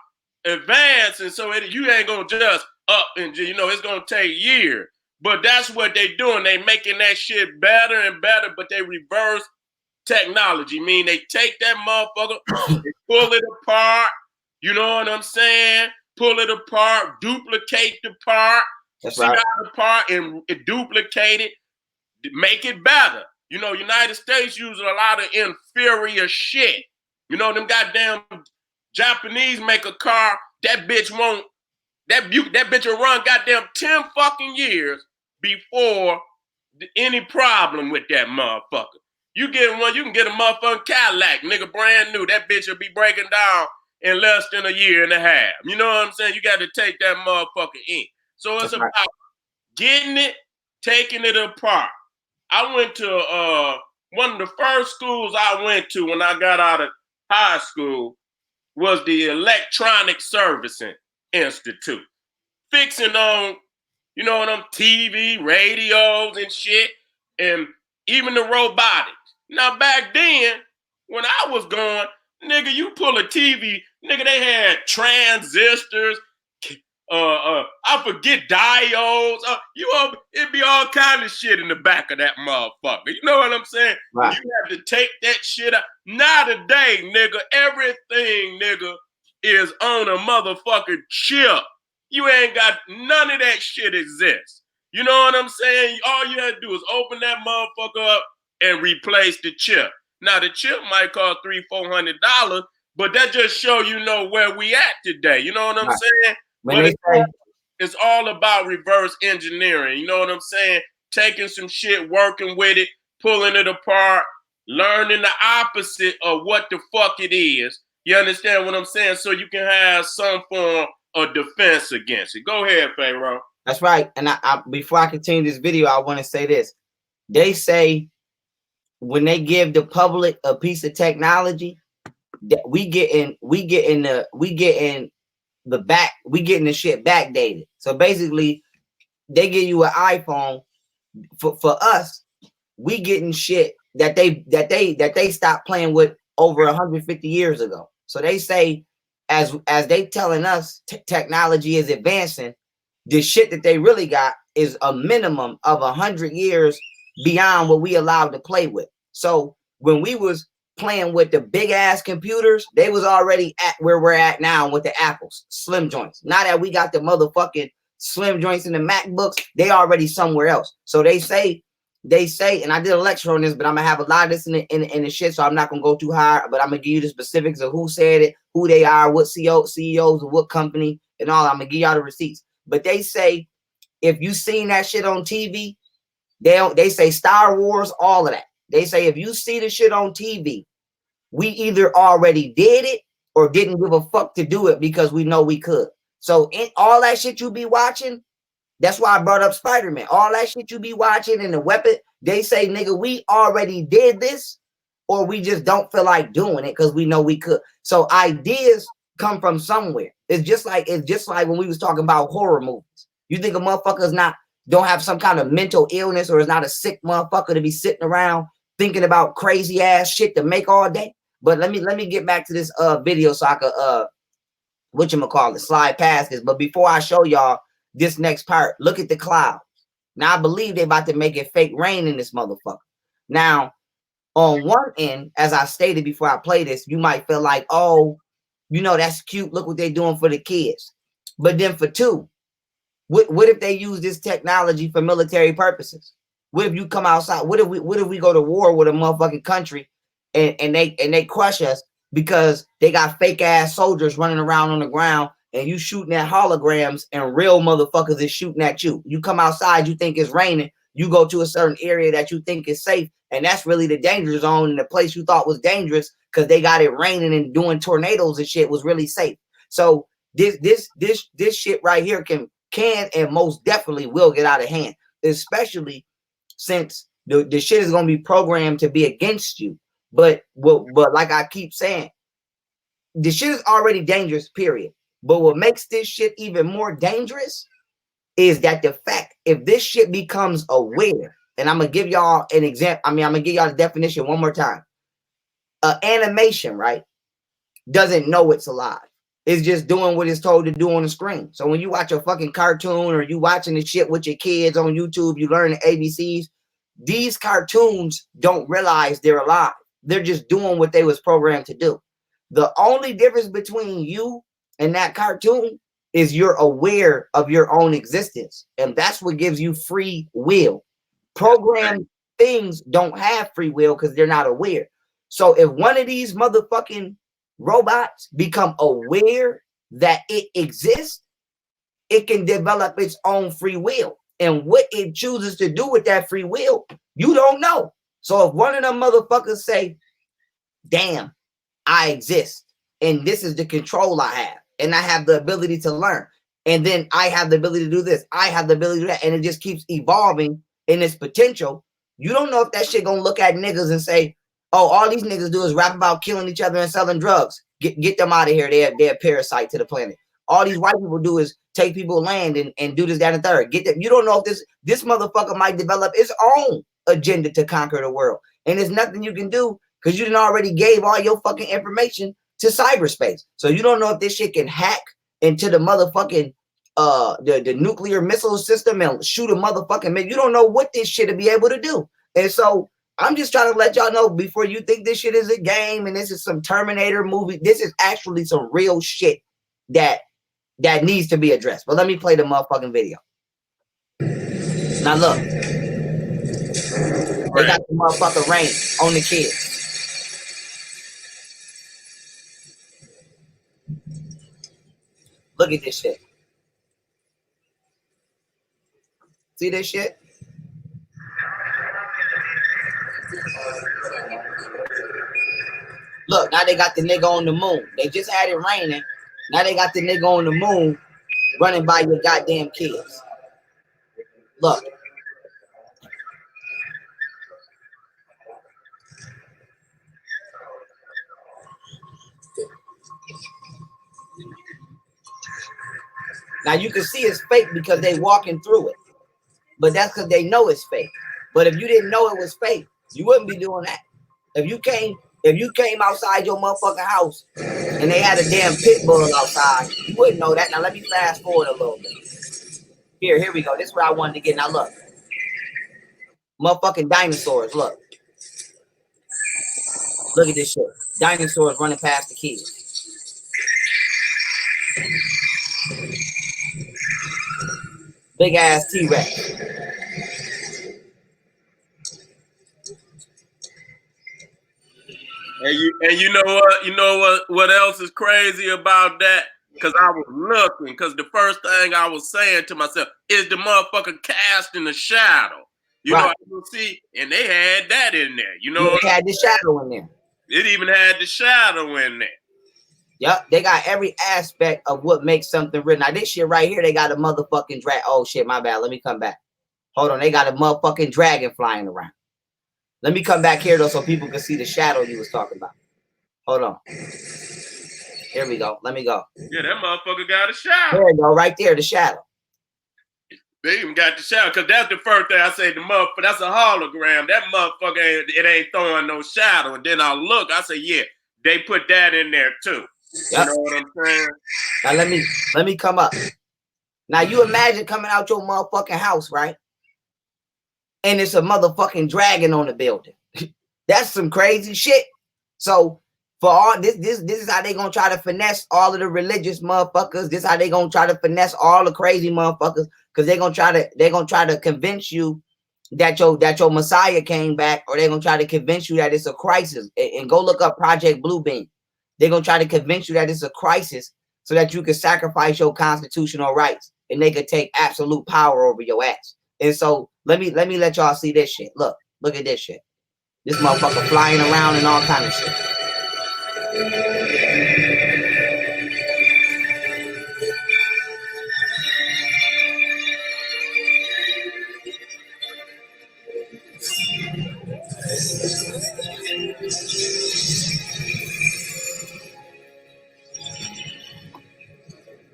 advanced, and so you ain't gonna just up and, you know, it's gonna take years. But that's what they doing. They making that shit better and better, but they reverse technology. Mean they take that motherfucker, they pull it apart, you know what I'm saying? Pull it apart, duplicate the part, that's see right. the part and duplicate it, make it better. You know, United States using a lot of inferior shit. You know, them goddamn Japanese make a car, that bitch will run goddamn 10 fucking years before any problem with that motherfucker. You can get a motherfucking Cadillac, nigga, brand new. That bitch will be breaking down in less than a year and a half. You know what I'm saying? You got to take that motherfucker in. So it's about getting it, taking it apart. I went to one of the first schools I went to when I got out of high school was the Electronic Servicing Institute. Fixing on, you know, them TV, radios and shit, and even the robotics. Now back then, when I was going, nigga, you pull a TV, nigga, they had transistors, I forget diodes. It'd be all kind of shit in the back of that motherfucker. You know what I'm saying? Right. You have to take that shit out. Not today, nigga. Everything, nigga, is on a motherfucking chip. You ain't got none of that shit exists. You know what I'm saying? All you have to do is open that motherfucker up and replace the chip. Now the chip might cost $300-400, But that just show where we at today. You know what I'm Right. saying? When But they say it's all about reverse engineering. You know what I'm saying? Taking some shit, working with it, pulling it apart, learning the opposite of what the fuck it is. You understand what I'm saying? So you can have some form of defense against it. Go ahead, Pharaoh. that's right. And I before I continue this video, I want to say this. They say when they give the public a piece of technology, that we getting the shit backdated. So basically, they give you an iPhone. For us, we getting shit that they stopped playing with over 150 years ago. So they say as they telling us technology is advancing, the shit that they really got is a minimum of 100 years beyond what we allowed to play with. So when we was playing with the big ass computers, they was already at where we're at now with the Apples, slim joints. Now that we got the motherfucking slim joints in the MacBooks, they already somewhere else. So they say, and I did a lecture on this, but I'm gonna have a lot of this in the shit, so I'm not gonna go too high, but I'm gonna give you the specifics of who said it, who they are, what CEOs of what company, and all. I'm gonna give y'all the receipts. But they say if you seen that shit on TV, they say Star Wars, all of that. They say if you see the shit on TV, we either already did it or didn't give a fuck to do it because we know we could. So in all that shit you be watching, that's why I brought up Spider-Man. All that shit you be watching and the weapon, they say, nigga, we already did this, or we just don't feel like doing it because we know we could. So ideas come from somewhere. It's just like when we was talking about horror movies. You think a motherfucker's don't have some kind of mental illness or is not a sick motherfucker to be sitting around thinking about crazy ass shit to make all day? But let me get back to this video so I could slide past this. But before I show y'all this next part, look at the clouds. Now I believe they're about to make it fake rain in this motherfucker. Now, on one end, as I stated before I play this, you might feel like, oh, that's cute. Look what they're doing for the kids. But then for two, what if they use this technology for military purposes? What if you come outside? What if we go to war with a motherfucking country and they crush us because they got fake ass soldiers running around on the ground and you shooting at holograms and real motherfuckers is shooting at you. You come outside, you think it's raining, you go to a certain area that you think is safe, and that's really the danger zone, and the place you thought was dangerous because they got it raining and doing tornadoes and shit was really safe. So this shit right here can and most definitely will get out of hand, especially since the shit is going to be programmed to be against you. But like I keep saying, the shit is already dangerous, period. But what makes this shit even more dangerous is that the fact, if this shit becomes aware, and I'm going to give y'all an example. I'm going to give y'all the definition one more time. Animation, right, doesn't know it's alive. It's just doing what it's told to do on the screen. So when you watch a fucking cartoon or you watching the shit with your kids on YouTube, you learn the ABCs. These cartoons don't realize they're alive. They're just doing what they was programmed to do. The only difference between you and that cartoon is you're aware of your own existence. And that's what gives you free will. Programmed things don't have free will because they're not aware. So if one of these motherfucking robots become aware that it exists, it can develop its own free will. And what it chooses to do with that free will, you don't know. So if one of them motherfuckers say, damn, I exist, and this is the control I have, and I have the ability to learn, and then I have the ability to do this, I have the ability to do that, and it just keeps evolving in its potential, you don't know if that shit gonna look at niggas and say, oh, all these niggas do is rap about killing each other and selling drugs. Get them out of here. They're a parasite to the planet. All these white people do is take people's land and do this, that, and third. Get them. You don't know if this motherfucker might develop its own agenda to conquer the world. And there's nothing you can do because you done already gave all your fucking information to cyberspace. So you don't know if this shit can hack into the motherfucking the nuclear missile system and shoot a motherfucking. You don't know what this shit will be able to do. And so I'm just trying to let y'all know before you think this shit is a game and this is some Terminator movie. This is actually some real shit that needs to be addressed. But let me play the motherfucking video. Now look, they got the motherfucking rain on the kids. Look at this shit. See this shit? Look, now they got the nigga on the moon. They just had it raining. Now they got the nigga on the moon running by your goddamn kids. Look. Now you can see it's fake because they walking through it. But that's because they know it's fake. But if you didn't know it was fake, you wouldn't be doing that. If you came outside your motherfucking house and they had a damn pit bull outside, you wouldn't know that. Now let me fast forward a little bit. Here we go. This is where I wanted to get. Now look. Motherfucking dinosaurs, look. Look at this shit. Dinosaurs running past the kids. Big ass T-Rex. And you know what else is crazy about that? Because I was looking, because the first thing I was saying to myself is the motherfucker cast in the shadow. You know, I can see, and they had that in there. You know, they had the shadow in there. It even had the shadow in there. Yep, they got every aspect of what makes something real. Now this shit right here, they got a motherfucking drag. Oh shit, my bad. Let me come back. Hold on, they got a motherfucking dragon flying around. Let me come back here though, so people can see the shadow you was talking about. Hold on. Here we go. Let me go. Yeah, that motherfucker got a shadow. There you go, right there, the shadow. They even got the shadow, because that's the first thing I say. The motherfucker, that's a hologram. That motherfucker, it ain't throwing no shadow. And then I look, I say, yeah, they put that in there too. Yep. You know what I'm saying? Now let me come up. Now you imagine coming out your motherfucking house, right? And it's a motherfucking dragon on the building. That's some crazy shit. So for all this is how they gonna try to finesse all of the religious motherfuckers. This is how they gonna try to finesse all the crazy motherfuckers, because they're gonna try to convince you that your Messiah came back, or they're gonna try to convince you that it's a crisis. And go look up Project Bluebeam. They're gonna try to convince you that it's a crisis so that you can sacrifice your constitutional rights and they could take absolute power over your ass. And so let me let y'all see this shit. Look at this shit. This motherfucker flying around and all kind of shit.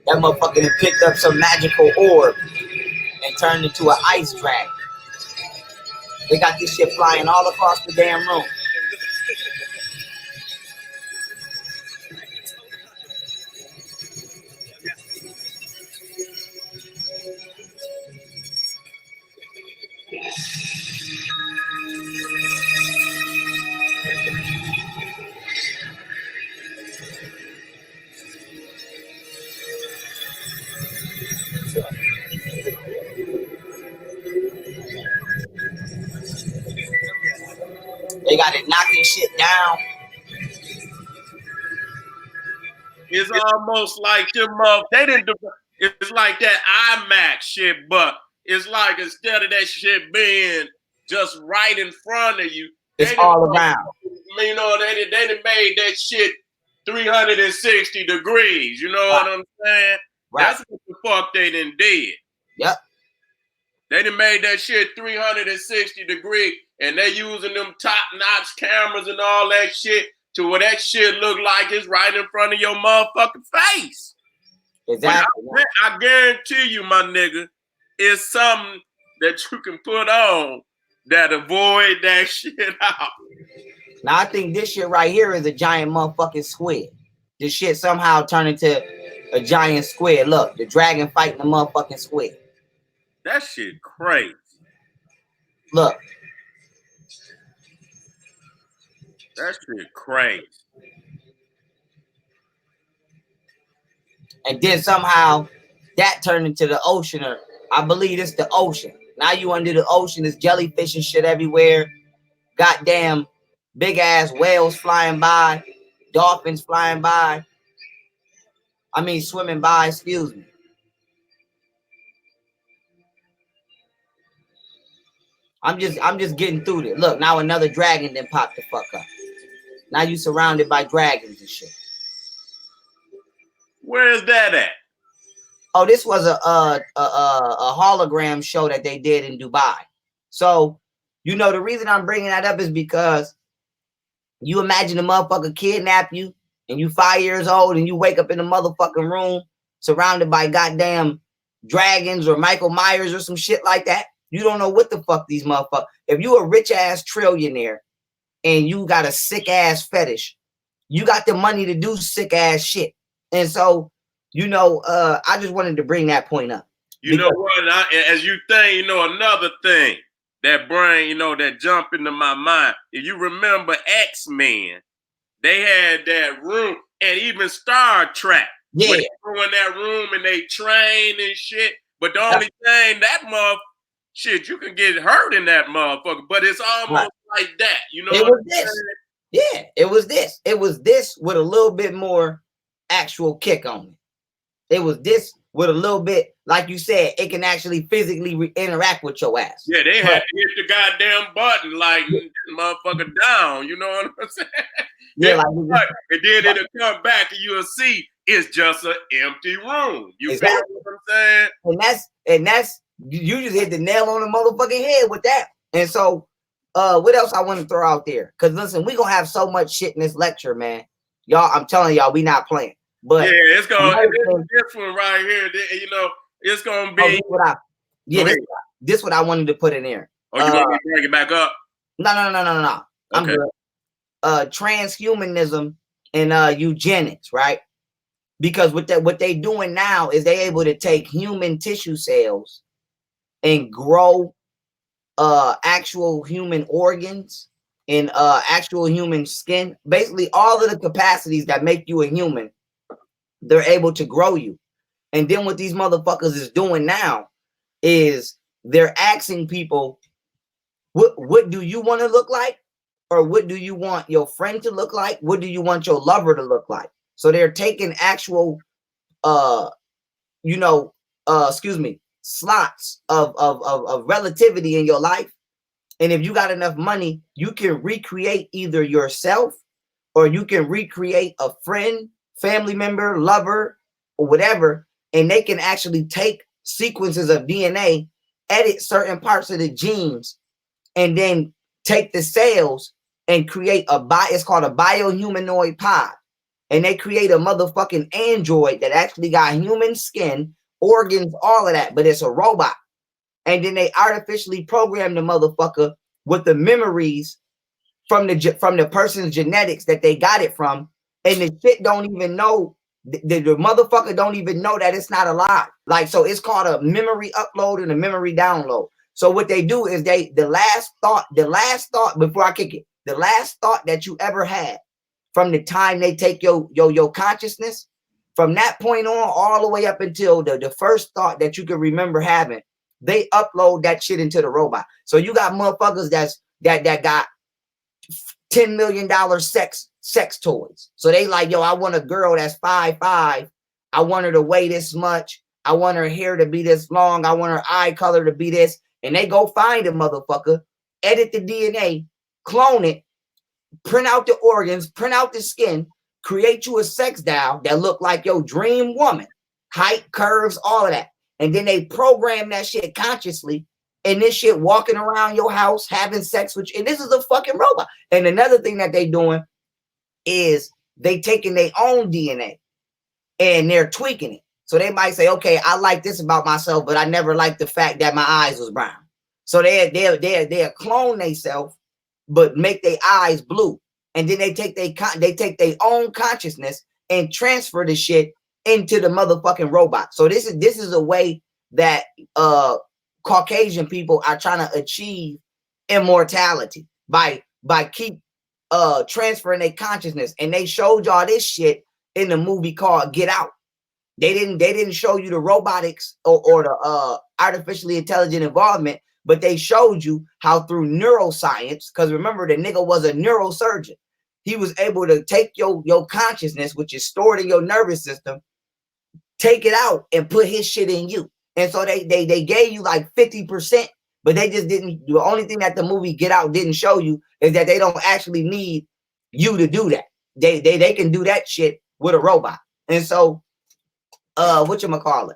That motherfucker picked up some magical orb and turned into an ice dragon. They got this shit flying all across the damn room. They got it knocking shit down. It's almost like them they didn't do, it's like that IMAX shit, but it's like instead of that shit being just right in front of you, it's all around. You know, they done made that shit 360 degrees. You know what I'm saying? Right. That's what the fuck they done did. Yep. They done made that shit 360 degrees, and they using them top-notch cameras and all that shit to where that shit look like it's right in front of your motherfucking face. Exactly. I guarantee you, my nigga, it's something that you can put on that avoid that shit out. Now, I think this shit right here is a giant motherfucking squid. This shit somehow turned into a giant squid. Look, the dragon fighting the motherfucking squid. That shit crazy. Look. That shit crazy. And then somehow that turned into the ocean. Or I believe it's the ocean. Now you under the ocean, there's jellyfish and shit everywhere. Goddamn big ass whales flying by, dolphins flying by. I mean, swimming by. Excuse me. I'm just getting through this. Look, now another dragon then popped the fuck up. Now you surrounded by dragons and shit. Where is that at? Oh, this was a hologram show that they did in Dubai. So, you know, the reason I'm bringing that up is because you imagine a motherfucker kidnap you and you 5 years old and you wake up in a motherfucking room surrounded by goddamn dragons or Michael Myers or some shit like that. You don't know what the fuck these motherfuckers. If you a rich ass trillionaire and you got a sick ass fetish, you got the money to do sick ass shit. And so, you know, I just wanted to bring that point up. You know what? As you think, you know, another thing that brain, you know, that jump into my mind. If you remember X-Men, they had that room, and even Star Trek. Yeah. When they go in that room and they train and shit. But the only thing that shit, you can get hurt in that motherfucker. But it's almost like that. You know it was this. Yeah, it was this. It was this with a little bit more actual kick on it. It was this with a little bit, like you said, it can actually physically interact with your ass. Yeah, they had to hit the goddamn button like motherfucker down. You know what I'm saying? Yeah, and then it'll come back and you'll see it's just an empty room. You feel what I'm saying? And that's you just hit the nail on the motherfucking head with that. And so, what else I want to throw out there? Because listen, we gonna have so much shit in this lecture, man. Y'all, I'm telling y'all, we not playing. But yeah, it's gonna this one right here. You know, it's gonna be. This what I wanted to put in there. Oh, you want me to bring it back up? No. Okay. I'm good. Transhumanism and eugenics, right? Because what they doing now is they able to take human tissue cells and grow actual human organs and actual human skin. Basically, all of the capacities that make you a human, they're able to grow you. And then what these motherfuckers is doing now is they're asking people, what do you want to look like? Or what do you want your friend to look like? What do you want your lover to look like? So they're taking actual, slots of relativity in your life. And if you got enough money, you can recreate either yourself or you can recreate a friend, family member, lover, or whatever. And they can actually take sequences of DNA, edit certain parts of the genes, and then take the cells and create it's called a biohumanoid pod. And they create a motherfucking android that actually got human skin, organs, all of that, but it's a robot. And then they artificially program the motherfucker with the memories from the person's genetics that they got it from. And the shit don't even know, the motherfucker don't even know that it's not alive. Like, so it's called a memory upload and a memory download. So what they do is the last thought before I kick it, the last thought that you ever had from the time they take your consciousness, from that point on all the way up until the first thought that you can remember having, they upload that shit into the robot. So you got motherfuckers that got $10 million sex toys. So they like, yo, I want a girl that's 5'5". I want her to weigh this much. I want her hair to be this long. I want her eye color to be this. And they go find a motherfucker, edit the DNA, clone it, print out the organs, print out the skin, create you a sex doll that look like your dream woman, height, curves, all of that. And then they program that shit consciously, and this shit walking around your house, having sex with you. And this is a fucking robot. And another thing that they doing is they taking their own DNA and they're tweaking it. So they might say, okay, I like this about myself, but I never liked the fact that my eyes was brown. So they'll clone themselves, but make their eyes blue. And then they take their own consciousness and transfer the shit into the motherfucking robot. So this is a way that Caucasian people are trying to achieve immortality by keep transferring their consciousness. And they showed y'all this shit in the movie called Get Out. They didn't show you the robotics or the artificially intelligent involvement, but they showed you how through neuroscience, because remember the nigga was a neurosurgeon. He was able to take your consciousness, which is stored in your nervous system, take it out and put his shit in you. And so they gave you like 50%, but they just didn't. The only thing that the movie Get Out didn't show you is that they don't actually need you to do that. They can do that shit with a robot. And so whatchamacallit,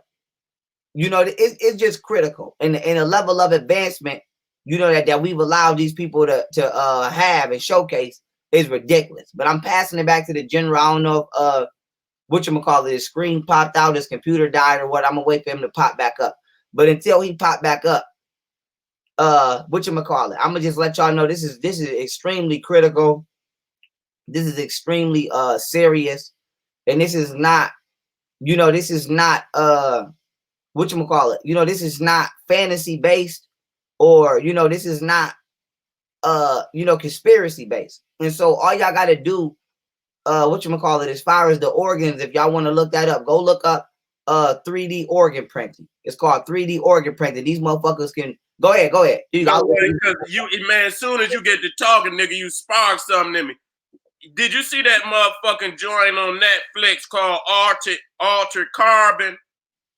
you know, it's just critical. And a level of advancement, you know, that we've allowed these people to have and showcase is ridiculous. But I'm passing it back to the general. I don't know if whatchamacallit, his screen popped out, his computer died or what. I'm gonna wait for him to pop back up. But until he popped back up, whatchamacallit, I'm gonna just let y'all know this is extremely critical. This is extremely serious. And this is not, you know, this is not whatchamacallit, you know, this is not fantasy based, or you know, this is not you know, conspiracy based. And so all y'all gotta do, whatchamacallit, as far as the organs, if y'all want to look that up, go look up 3D organ printing. It's called 3D organ printing. These motherfuckers can go ahead. Don't worry, because you, man, as soon as you get to talking, nigga, you spark something in me. Did you see that motherfucking joint on Netflix called Altered Carbon?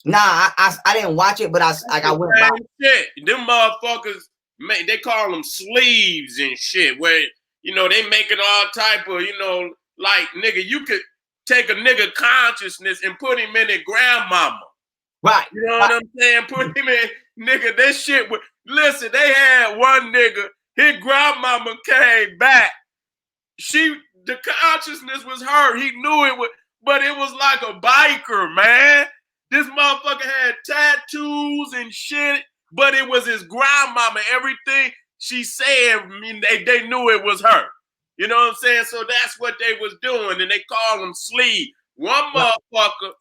Nah, I didn't watch it, but I went by. Shit, them motherfuckers, they call them sleeves and shit, where, you know, they making all type of, you know, like, nigga, you could take a nigga consciousness and put him in a grandmama. Right. You know what I'm saying? Put him in, nigga, that shit. Listen, they had one nigga, his grandmama came back. The consciousness was her. He knew it was, but it was like a biker, man. This motherfucker had tattoos and shit, but it was his grandmama. Everything she said, I mean, they knew it was her. You know what I'm saying? So that's what they was doing, and they call them sleeve. One motherfucker,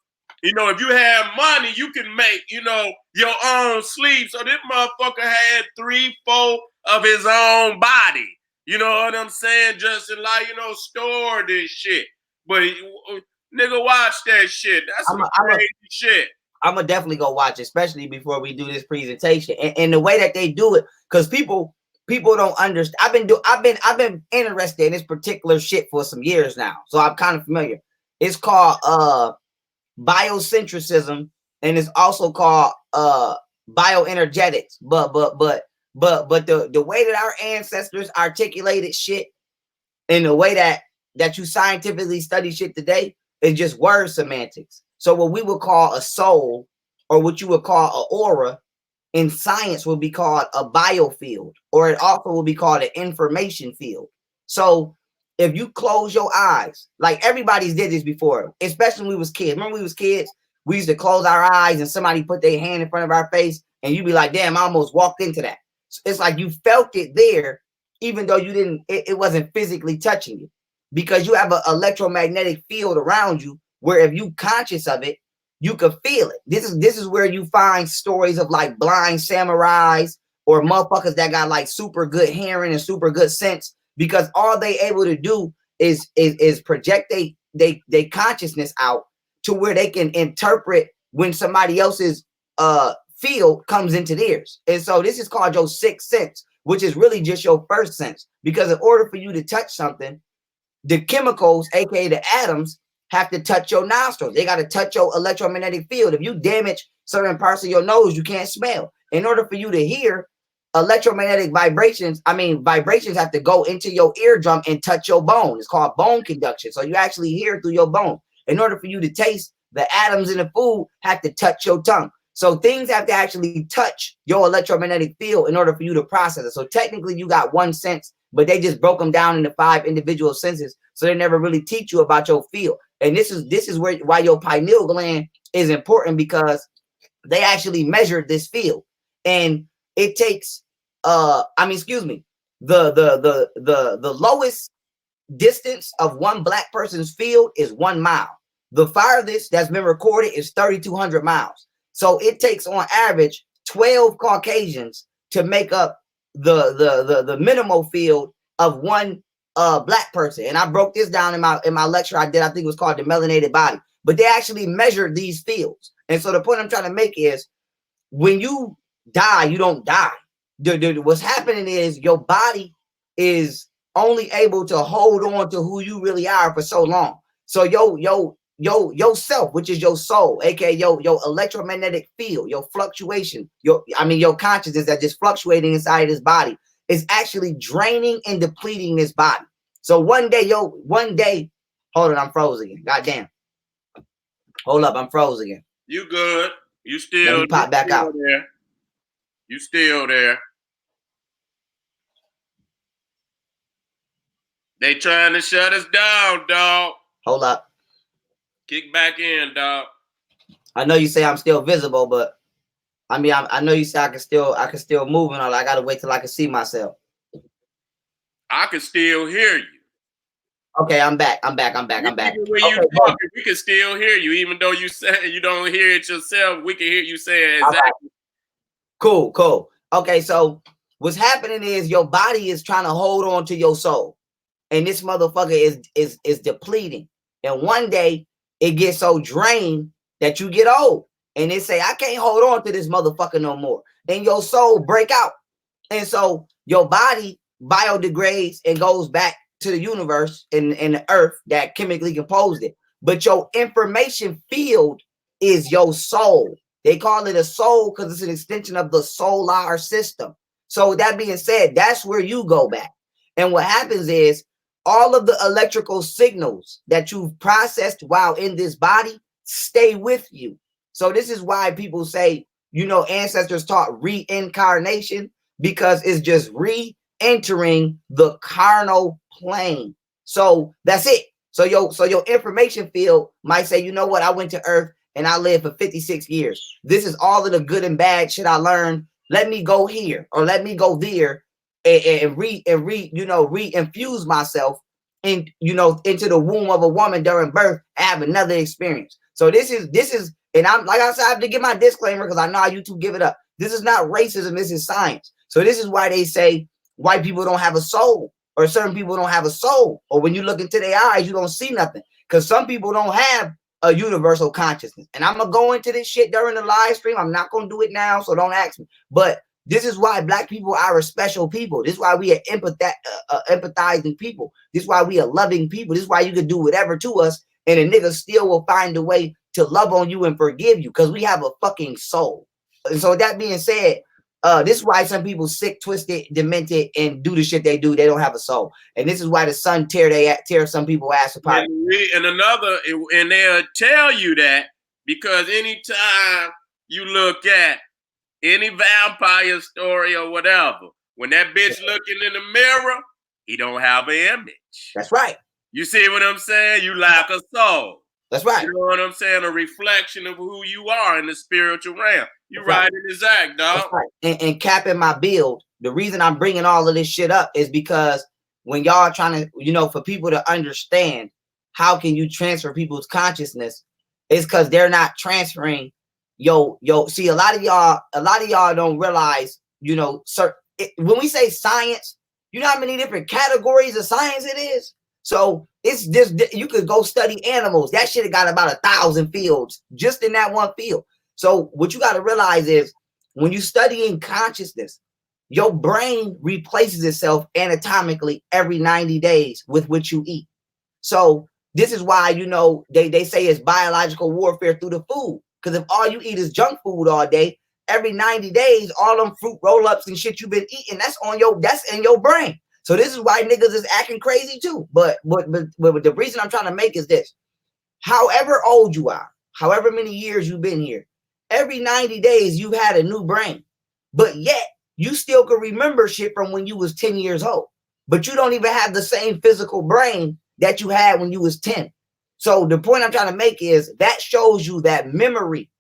you know, if you have money, you can make, you know, your own sleeve. So this motherfucker had 3-4 of his own body. You know what I'm saying? Just in, like, you know, store this shit. But nigga, watch that shit. That's some crazy shit. I'm gonna definitely go watch, especially before we do this presentation. And the way that they do it, because people don't understand. I've been interested in this particular shit for some years now, so I'm kind of familiar. It's called biocentrism, and it's also called bioenergetics. But the way that our ancestors articulated shit, and the way that you scientifically study shit today, is just word semantics. So what we would call a soul, or what you would call an aura, in science would be called a biofield, or it also will be called an information field. So if you close your eyes, like everybody's did this before, especially when we was kids. Remember, we was kids, we used to close our eyes and somebody put their hand in front of our face, and you'd be like, damn, I almost walked into that. So it's like you felt it there, even though you didn't, it wasn't physically touching you, because you have an electromagnetic field around you, where if you conscious of it, you could feel it. This is where you find stories of like blind samurais, or motherfuckers that got like super good hearing and super good sense, because all they able to do is project they consciousness out to where they can interpret when somebody else's field comes into theirs. And so this is called your sixth sense, which is really just your first sense, because in order for you to touch something, the chemicals, aka the atoms, have to touch your nostrils. They got to touch your electromagnetic field. If you damage certain parts of your nose, you can't smell. In order for you to hear, electromagnetic vibrations have to go into your eardrum and touch your bone. It's called bone conduction. So you actually hear through your bone. In order for you to taste, the atoms in the food have to touch your tongue. So things have to actually touch your electromagnetic field in order for you to process it. So technically you got one sense, but they just broke them down into 5 individual senses. So they never really teach you about your field. And this is why your pineal gland is important, because they actually measured this field. And it takes the lowest distance of one black person's field is 1 mile. The farthest that's been recorded is 3,200 miles. So it takes on average 12 Caucasians to make up the minimal field of one black person. And I broke this down in my lecture I did. I think it was called The Melanated Body. But they actually measured these fields. And so the point I'm trying to make is, when you die, you don't die. What's happening is your body is only able to hold on to who you really are for so long. So yourself, which is your soul, aka your electromagnetic field, your fluctuation, your consciousness that just fluctuating inside this body is actually draining and depleting this body. So one day, hold on, I'm frozen again. Goddamn. Hold up, I'm frozen again. You good. You Let still, me pop back out. there. You still there. They trying to shut us down, dog. Hold up. Kick back in, dog. I know you say I'm still visible, but I mean, I know you say I can still move and all. I gotta wait till I can see myself. I can still hear you. Okay, I'm back. I'm back. When you Okay, talking, we can still hear you, even though you say you don't hear it yourself. We can hear you saying exactly. Right. Cool. Okay, so what's happening is your body is trying to hold on to your soul, and this motherfucker is depleting. And one day it gets so drained that you get old, and they say, I can't hold on to this motherfucker no more, and your soul break out, and so your body biodegrades and goes back to the universe and the earth that chemically composed it. But your information field is your soul. They call it a soul because it's an extension of the solar system. So that being said, that's where you go back. And what happens is all of the electrical signals that you've processed while in this body stay with you. So this is why people say, ancestors taught reincarnation, because it's just re-entering the carnal plane. So that's it. So your information field might say, you know what, I went to Earth and I lived for 56 years. This is all of the good and bad shit I learned. Let me go here or let me go there and re-infuse myself into the womb of a woman during birth and have another experience. So this is, and I'm like I said, I have to give my disclaimer because I know how YouTube give it up. This is not racism, this is science. So this is why they say white people don't have a soul, or certain people don't have a soul, or when you look into their eyes, you don't see nothing, because some people don't have a universal consciousness. And I'm gonna go into this shit during the live stream. I'm not gonna do it now, so don't ask me. But this is why black people are a special people. This is why we are empathizing people. This is why we are loving people. This is why you can do whatever to us, and a nigga still will find a way to love on you and forgive you, because we have a fucking soul. And so that being said, this is why some people sick, twisted, demented, and do the shit they do. They don't have a soul, and this is why the sun tear some people ass apart. And they'll tell you that because anytime you look at any vampire story or whatever, when that bitch looking in the mirror, he don't have an image. That's right. You see what I'm saying? You lack a soul. That's right. You know what I'm saying? A reflection of who you are in the spiritual realm. You're right in exact, dog. Right. And capping my build, the reason I'm bringing all of this shit up is because when y'all trying to, for people to understand how can you transfer people's consciousness, is because they're not transferring. See, a lot of y'all don't realize, when we say science, you know how many different categories of science it is? So it's just, you could go study animals. That shit got about 1,000 fields just in that one field. So what you got to realize is when you studying consciousness, your brain replaces itself anatomically every 90 days with what you eat. So this is why, they say it's biological warfare through the food. Because if all you eat is junk food all day, every 90 days, all them fruit roll-ups and shit you've been eating, that's in your brain. So this is why niggas is acting crazy too. But the reason I'm trying to make is this. However old you are, however many years you've been here, every 90 days you've had a new brain. But yet you still can remember shit from when you was 10 years old. But you don't even have the same physical brain that you had when you was 10. So the point I'm trying to make is that shows you that memory,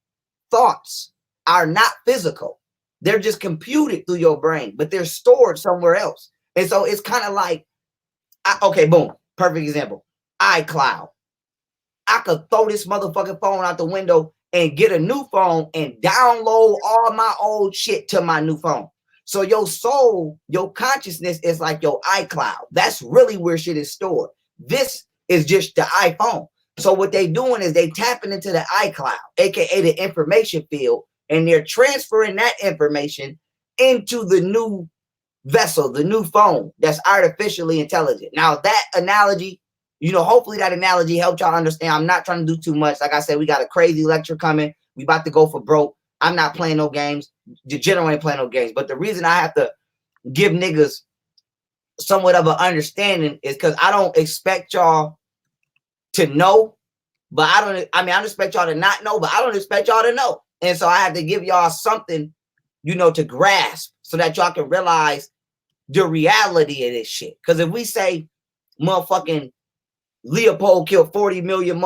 thoughts are not physical. They're just computed through your brain, but they're stored somewhere else. And so it's kind of like, okay, boom, perfect example, iCloud. I could throw this motherfucking phone out the window and get a new phone and download all my old shit to my new phone. So your soul, your consciousness is like your iCloud. That's really where shit is stored. This is just the iPhone. So what they doing is they tapping into the iCloud, aka the information field, and they're transferring that information into the new vessel, the new phone that's artificially intelligent. Now that analogy hopefully that analogy helped y'all understand. I'm not trying to do too much. Like I said, we got a crazy lecture coming. We about to go for broke. I'm not playing no games. The general ain't playing no games. But the reason I have to give niggas somewhat of an understanding is because I don't expect y'all to know, but I expect y'all to not know, but I don't expect y'all to know. And so I have to give y'all something, to grasp so that y'all can realize the reality of this shit. Because if we say motherfucking Leopold killed 40 million,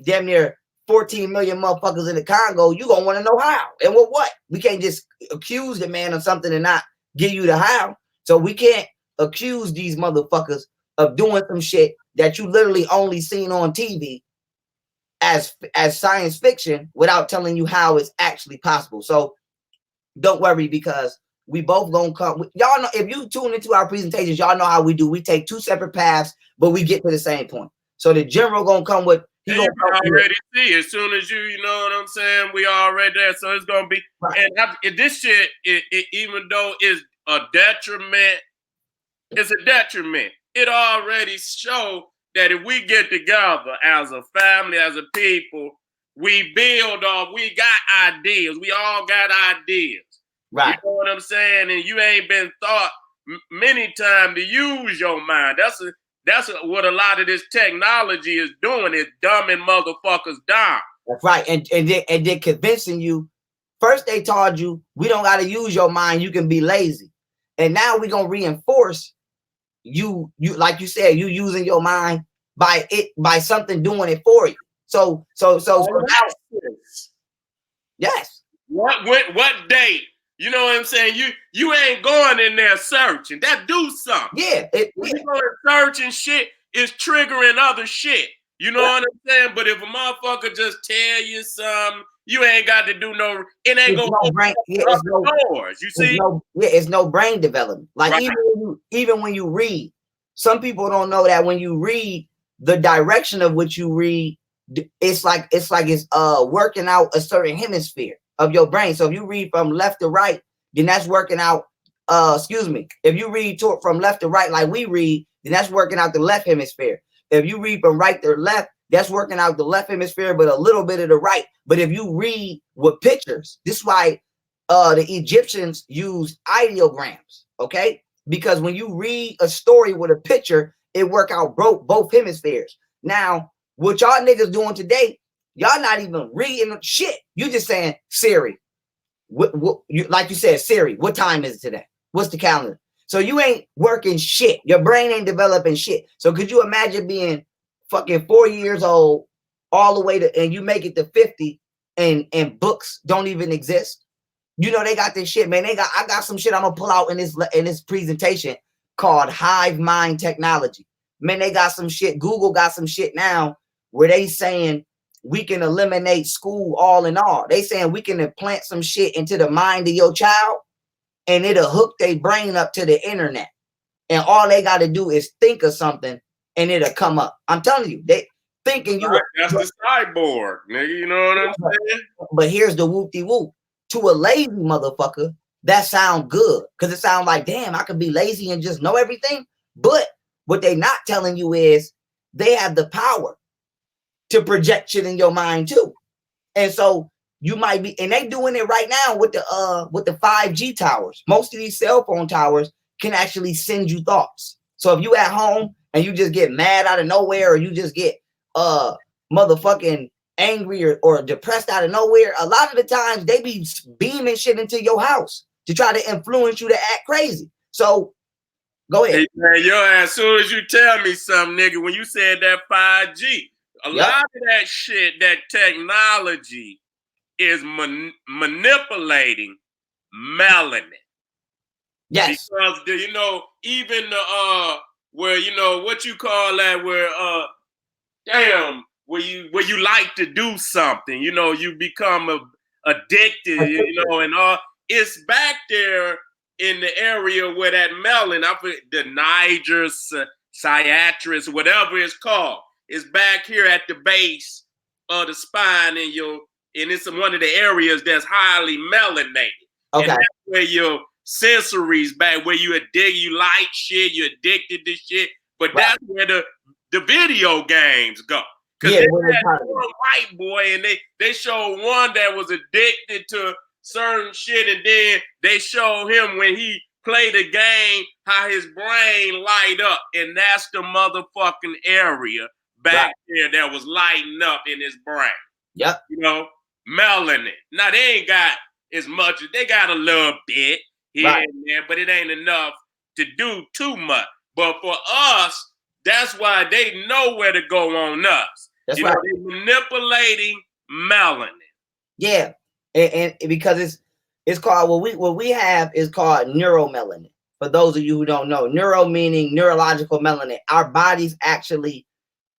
damn near 14 million motherfuckers in the Congo, you gonna want to know how and what. We can't just accuse the man of something and not give you the how. So we can't accuse these motherfuckers of doing some shit that you literally only seen on TV as science fiction without telling you how it's actually possible. So don't worry, because we both gonna come. Y'all know, if you tune into our presentations, y'all know how we do. We take two separate paths, but we get to the same point. So the general gonna come with. You can already see as soon as you know what I'm saying. We already there, so it's gonna be. Right. And this shit, even though it's a detriment, it's a detriment. It already shows that if we get together as a family, as a people, we build off. We got ideas. We all got ideas. Right. You know what I'm saying? And you ain't been taught many times to use your mind. That's what a lot of this technology is doing, is dumbing motherfuckers down. That's right. And they're convincing you. First they taught you we don't got to use your mind. You can be lazy. And now we're going to reinforce you like you said, you using your mind by something doing it for you. So now, yes. What day? You know what I'm saying? You ain't going in there searching. That do something. Yeah. When you go and search and shit, it's triggering other shit. You know what I'm saying? But if a motherfucker just tell you something, you ain't got to do no. It ain't gonna open doors. You see? It's no brain development. Like right. even when you read, some people don't know that when you read, the direction of what you read, it's like it's working out a certain hemisphere of your brain. So if you read from left to right, then that's working out. If you read from left to right like we read, then that's working out the left hemisphere. If you read from right to left, that's working out the left hemisphere, but a little bit of the right. But if you read with pictures, this is why the Egyptians use ideograms, okay? Because when you read a story with a picture, it work out both hemispheres. Now, what y'all niggas doing today, y'all not even reading shit. You just saying, Siri, like you said, Siri, what time is it today? What's the calendar? So you ain't working shit. Your brain ain't developing shit. So could you imagine being fucking 4 years old all the way to, and you make it to 50 and books don't even exist? They got this shit, man. I got some shit I'm gonna pull out in this presentation called hive mind technology. Man, they got some shit. Google got some shit now where they saying we can eliminate school all in all. They saying we can implant some shit into the mind of your child and it'll hook their brain up to the internet. And all they got to do is think of something and it'll come up. I'm telling you, they thinking you. That's the cyborg, nigga. You know what I'm saying? But here's the whoop-de-whoop. To a lazy motherfucker, that sound good. Because it sounds like, damn, I could be lazy and just know everything. But what they not telling you is they have the power to project shit in your mind too. And so you might be, and they doing it right now with the 5G towers. Most of these cell phone towers can actually send you thoughts. So if you at home and you just get mad out of nowhere, or you just get motherfucking angry or depressed out of nowhere, a lot of the times they be beaming shit into your house to try to influence you to act crazy. So go ahead. Hey, man, yo, as soon as you tell me something, nigga, when you said that 5G, a lot of that shit, that technology is manipulating melanin. Yes. Because even the where what you call that, where where you like to do something, you become addicted, and all, it's back there in the area where that melanin, the Niger Ciatrus, whatever it's called, is back here at the base of the spine, and it's one of the areas that's highly melanated. Okay. And that's where your sensories back, where you like shit, you're addicted to shit. But that's where the video games go. Because Yeah, they what they had talking one white boy, and they showed one that was addicted to certain shit, and then they showed him when he played the game how his brain light up, and that's the motherfucking area back there that was lighting up in his brain. Yep. You know, melanin. Now they ain't got as much. They got a little bit here and there, but it ain't enough to do too much. But for us, that's why they know where to go on us. That's you right. know, they're manipulating melanin. Yeah, and because it's called what we have is called neuromelanin. For those of you who don't know, neuro meaning neurological melanin. Our bodies actually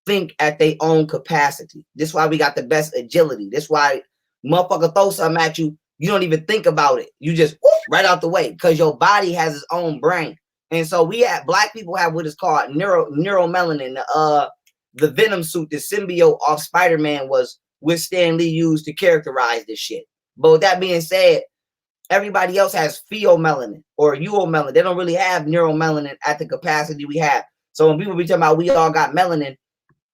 think at their own capacity. This is why we got the best agility. This is why motherfucker throw something at you, you don't even think about it. You just whoop, right out the way because your body has its own brain. And so we have black people have what is called neuromelanin. The Venom suit, the symbiote off Spider-Man was with Stan Lee used to characterize this shit. But with that being said, everybody else has pheomelanin or eumelanin. They don't really have neuromelanin at the capacity we have. So when people be talking about we all got melanin,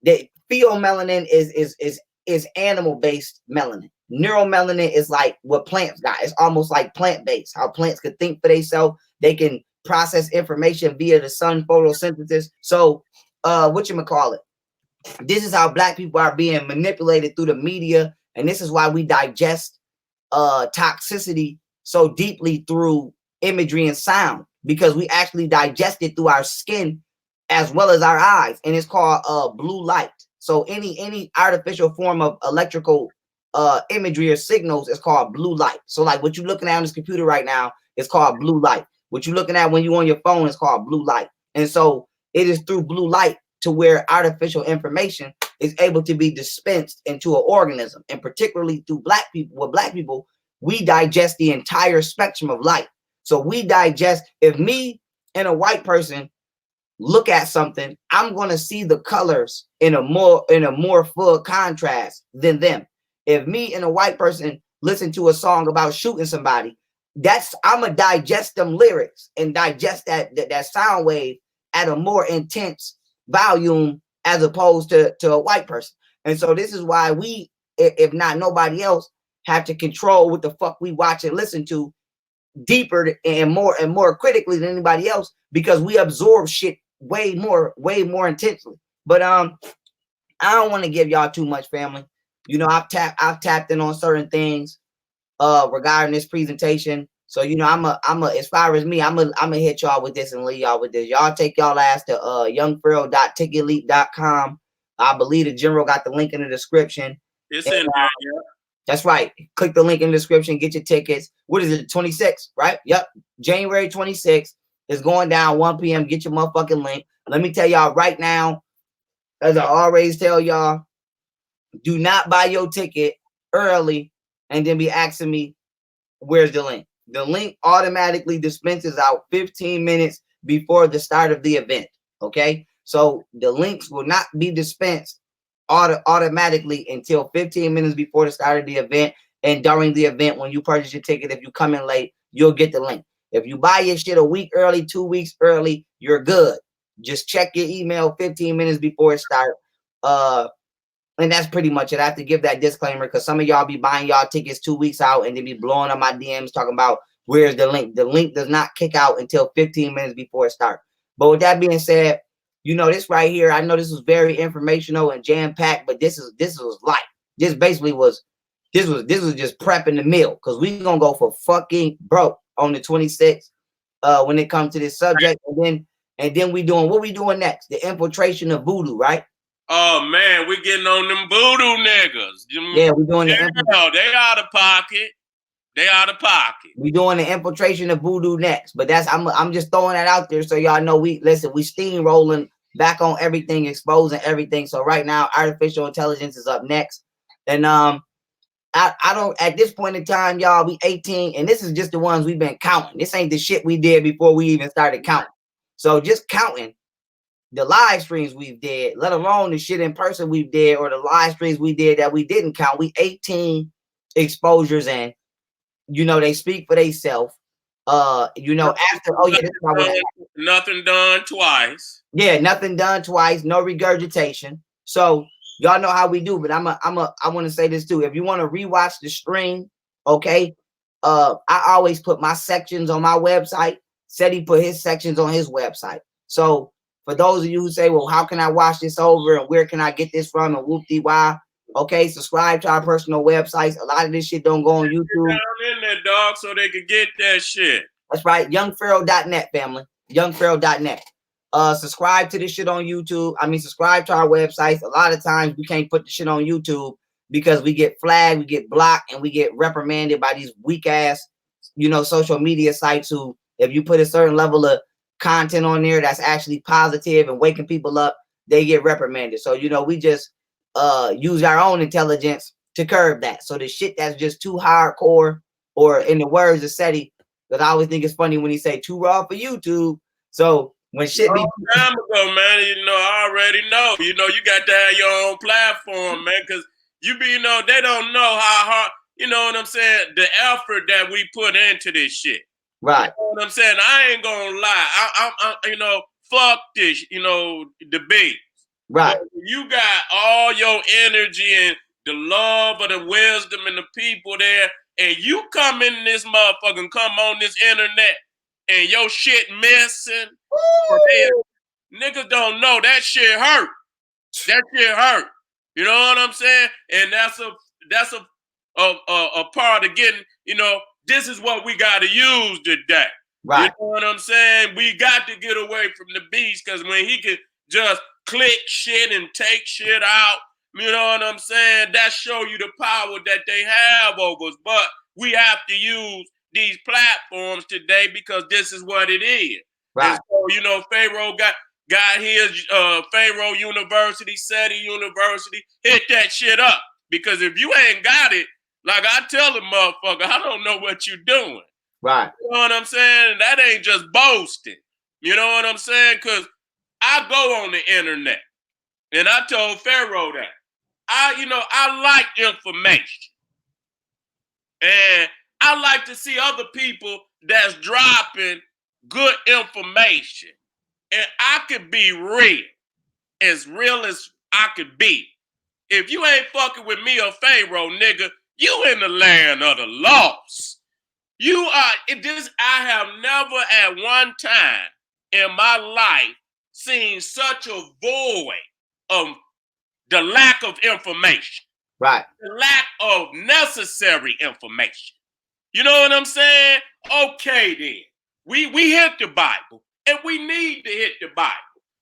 the pheomelanin is animal-based melanin. Neuromelanin is like what plants got. It's almost like plant-based. How plants can think for themselves. They can process information via the sun photosynthesis. So whatchamacallit? This is how black people are being manipulated through the media, and this is why we digest toxicity so deeply through imagery and sound, because we actually digest it through our skin as well as our eyes, and it's called blue light. So any artificial form of electrical imagery or signals is called blue light. So like what you're looking at on this computer right now is called blue light. What you're looking at when you're on your phone is called blue light. And so it is through blue light to where artificial information is able to be dispensed into an organism, and particularly through black people. With black people, we digest the entire spectrum of light. So we digest, if me and a white person look at something, I'm going to see the colors in a more full contrast than them. If me and a white person listen to a song about shooting somebody, I'm gonna digest them lyrics and digest that sound wave at a more intense volume as opposed to a white person. And so this is why we, if not nobody else, have to control what the fuck we watch and listen to deeper and more critically than anybody else, because we absorb shit way more intensely. But I don't want to give y'all too much, family. You know, I've tapped in on certain things regarding this presentation. So you know, I'm as far as me, I'm a hit y'all with this and leave y'all with this. Y'all take y'all ass to youngfurl.ticketleap.com. I believe the general got the link in the description. It's in there, yeah. That's right. Click the link in the description, get your tickets. What is it, 26, right? Yep. January 26th is going down 1 p.m. Get your motherfucking link. Let me tell y'all right now, as I always tell y'all, do not buy your ticket early and then be asking me, where's the link? The link automatically dispenses out 15 minutes before the start of the event, okay? So the links will not be dispensed automatically until 15 minutes before the start of the event. And during the event, when you purchase your ticket, if you come in late, you'll get the link. If you buy your shit a week early, 2 weeks early, you're good. Just check your email 15 minutes before it starts. And that's pretty much it. I have to give that disclaimer because some of y'all be buying y'all tickets 2 weeks out and then be blowing up my DMs talking about where's the link. The link does not kick out until 15 minutes before it starts. But with that being said, you know, this right here, I know this was very informational and jam-packed, but this was light. This basically was this was just prepping the meal, because we gonna go for fucking broke on the 26th when it comes to this subject. And then we doing what we doing next? The infiltration of voodoo, right? Oh man, we getting on them voodoo niggas. Yeah, we're doing they out of pocket. They out of pocket. We doing the infiltration of voodoo next, but I'm just throwing that out there so y'all know we steamrolling back on everything, exposing everything. So right now, artificial intelligence is up next, and I don't at this point in time, y'all, we 18, and this is just the ones we've been counting. This ain't the shit we did before we even started counting. So just counting the live streams we've did, let alone the shit in person we've did, or the live streams we did that we didn't count. We 18 exposures in. You know, they speak for themselves. You know, after this is nothing done twice. Yeah, nothing done twice, no regurgitation. So y'all know how we do, but I want to say this too. If you want to rewatch the stream, okay, I always put my sections on my website. Seti put his sections on his website. So for those of you who say, well, how can I watch this over and where can I get this from and whoop de why? Okay, subscribe to our personal websites. A lot of this shit don't go on YouTube. Down in there, dog, so they could get that shit. That's right. Youngpharaoh.net, family. Youngpharaoh.net. Subscribe to this shit on YouTube. I mean, subscribe to our websites. A lot of times we can't put the shit on YouTube because we get flagged, we get blocked, and we get reprimanded by these weak ass, social media sites who, if you put a certain level of content on there that's actually positive and waking people up, they get reprimanded. So, we just use our own intelligence to curb that. So the shit that's just too hardcore, or in the words of Seti, because I always think it's funny when he say too raw for YouTube. So when shit be time ago, man, I already know. You got to have your own platform, man, because they don't know how hard, you know what I'm saying, the effort that we put into this shit. Right. You know what I'm saying? I ain't gonna lie. I fuck this, the beats. Right. But you got all your energy and the love of the wisdom and the people there, and you come in this motherfucker and come on this internet and your shit missing. Niggas don't know that shit hurt. That shit hurt. You know what I'm saying? And that's a part of getting, this is what we got to use today. Right. You know what I'm saying? We got to get away from the beast, because when he could just click shit and take shit out, you know what I'm saying? That show you the power that they have over us. But we have to use these platforms today because this is what it is. Right. And so, Pharaoh got his Pharaoh University, Seti University, hit that shit up. Because if you ain't got it, like I tell the motherfucker, I don't know what you're doing. Right. You know what I'm saying? That ain't just boasting. You know what I'm saying? Because I go on the internet, and I told Pharaoh that. I like information. And I like to see other people that's dropping good information. And I could be real as I could be. If you ain't fucking with me or Pharaoh, nigga, you in the land of the lost. You are, I have never at one time in my life seen such a void of the lack of information. Right. The lack of necessary information. You know what I'm saying? Okay, then. We hit the Bible, and we need to hit the Bible.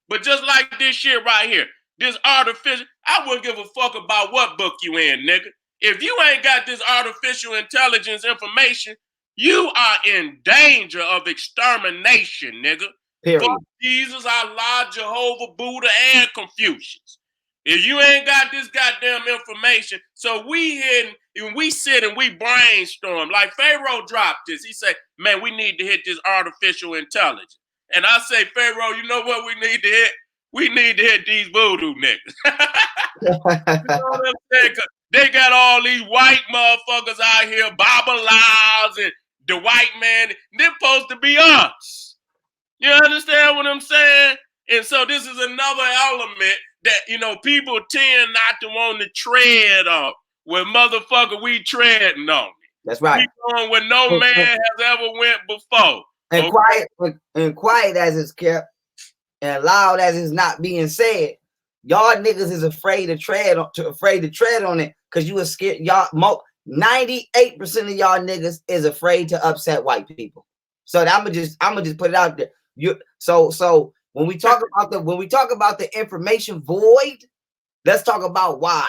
But just like this shit right here, this artificial, I wouldn't give a fuck about what book you in, nigga. If you ain't got this artificial intelligence information, you are in danger of extermination, nigga. Period. Fuck Jesus, Allah, Jehovah, Buddha, and Confucius. If you ain't got this goddamn information, so we sit and we brainstorm. Like Pharaoh dropped this. He said, man, we need to hit this artificial intelligence. And I say, Pharaoh, you know what we need to hit? We need to hit these voodoo niggas. You know what I'm saying? They got all these white motherfuckers out here, Babalaos and the white man. They're supposed to be us. You understand what I'm saying? And so this is another element that, people tend not to want to tread on. Where motherfucker, we treading on it. That's right. We going where no man has ever went before. And quiet as it's kept, and loud as it's not being said. Y'all niggas is afraid to tread on it because you are scared. Y'all 98% of y'all niggas is afraid to upset white people. So I'm gonna just put it out there. So when we talk about the information void, let's talk about why.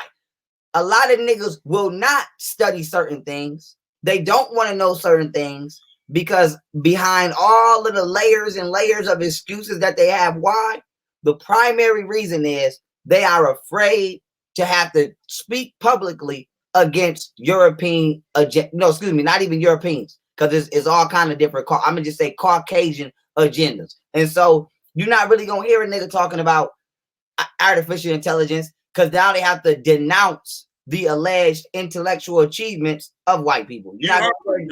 A lot of niggas will not study certain things. They don't want to know certain things because behind all of the layers and layers of excuses that they have, why? The primary reason is they are afraid to have to speak publicly against European, not even Europeans, because it's all kind of different. I'm gonna just say Caucasian agendas. And so you're not really gonna hear a nigga talking about artificial intelligence because now they have to denounce the alleged intellectual achievements of white people. You're not gonna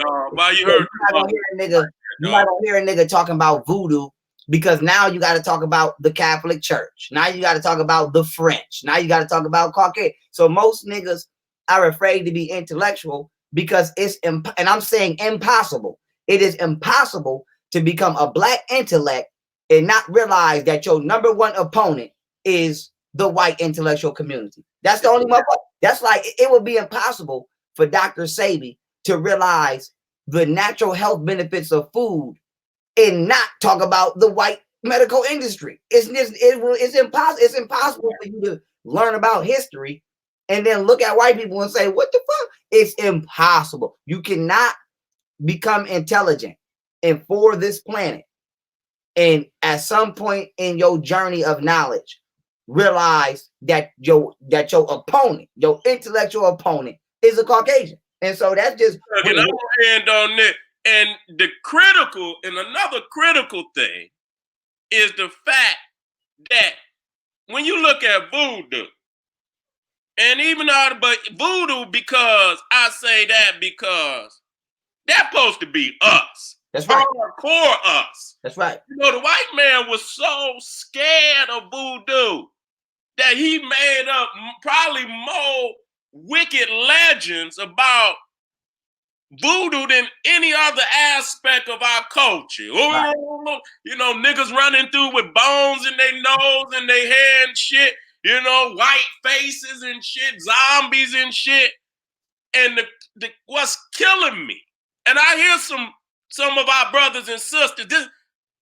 hear a nigga talking about voodoo because now you got to talk about the Catholic Church. Now you got to talk about the French. Now you got to talk about Caucasian. So most niggas are afraid to be intellectual because it's, and I'm saying impossible. It is impossible to become a black intellect and not realize that your number one opponent is the white intellectual community. That's the only one. That's like, it would be impossible for Dr. Sebi to realize the natural health benefits of food and not talk about the white medical industry. It's impossible. It's impossible for you to learn about history and then look at white people and say, what the fuck? It's impossible. You cannot become intelligent and for this planet. And at some point in your journey of knowledge, realize that your opponent, your intellectual opponent, is a Caucasian. And so that's just. And I'm gonna end on this. And another critical thing is the fact that when you look at voodoo, and even but voodoo, because I say that because that's supposed to be us. That's right. Hardcore us. That's right. You know, the white man was so scared of voodoo that he made up probably more wicked legends about voodoo than any other aspect of our culture. Right. You know, niggas running through with bones in their nose and their hair and shit. You know, white faces and shit, zombies and shit. And what's killing me, and I hear some of our brothers and sisters, this,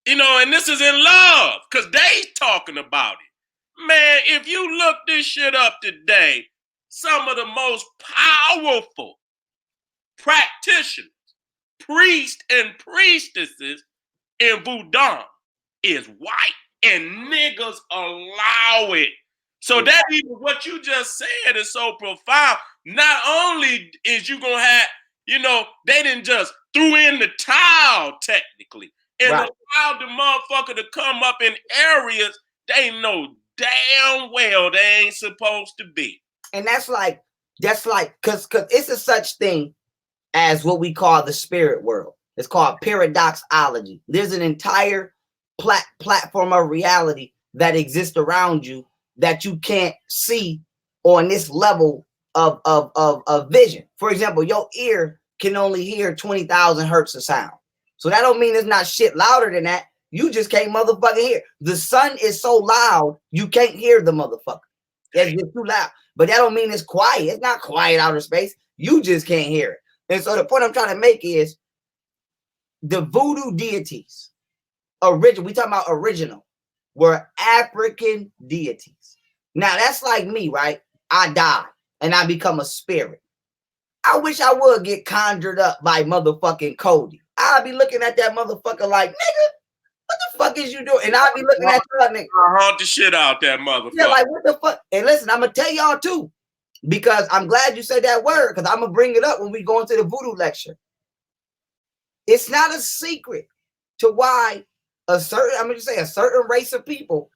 you know, and this is in love, because they talking about it. Man, if you look this shit up today, some of the most powerful practitioners, priests and priestesses in voodoo is white, and niggas allow it. So that even what you just said is so profound. Not only is you gonna have, you know, they didn't just threw in the towel technically, and allowed the motherfucker to come up in areas they know damn well they ain't supposed to be. And that's like, cause it's a such thing as what we call the spirit world. It's called paradoxology. There's an entire platform of reality that exists around you that you can't see on this level of vision. For example, your ear can only hear 20,000 hertz of sound. So that don't mean there's not shit louder than that. You just can't motherfucking hear. The sun is so loud, you can't hear the motherfucker. It's just too loud. But that don't mean it's quiet. It's not quiet outer space. You just can't hear it. And so the point I'm trying to make is the voodoo deities, we talking about original, were African deities. Now that's like me, right? I die and I become a spirit. I wish I would get conjured up by motherfucking Cody. I'll be looking at that motherfucker like, nigga, what the fuck is you doing? And I'll be looking at that nigga. I haunt the shit out that motherfucker. Yeah, like what the fuck? And listen, I'm gonna tell y'all too, because I'm glad you said that word, because I'm gonna bring it up when we go into the voodoo lecture. It's not a secret to why a certain race of people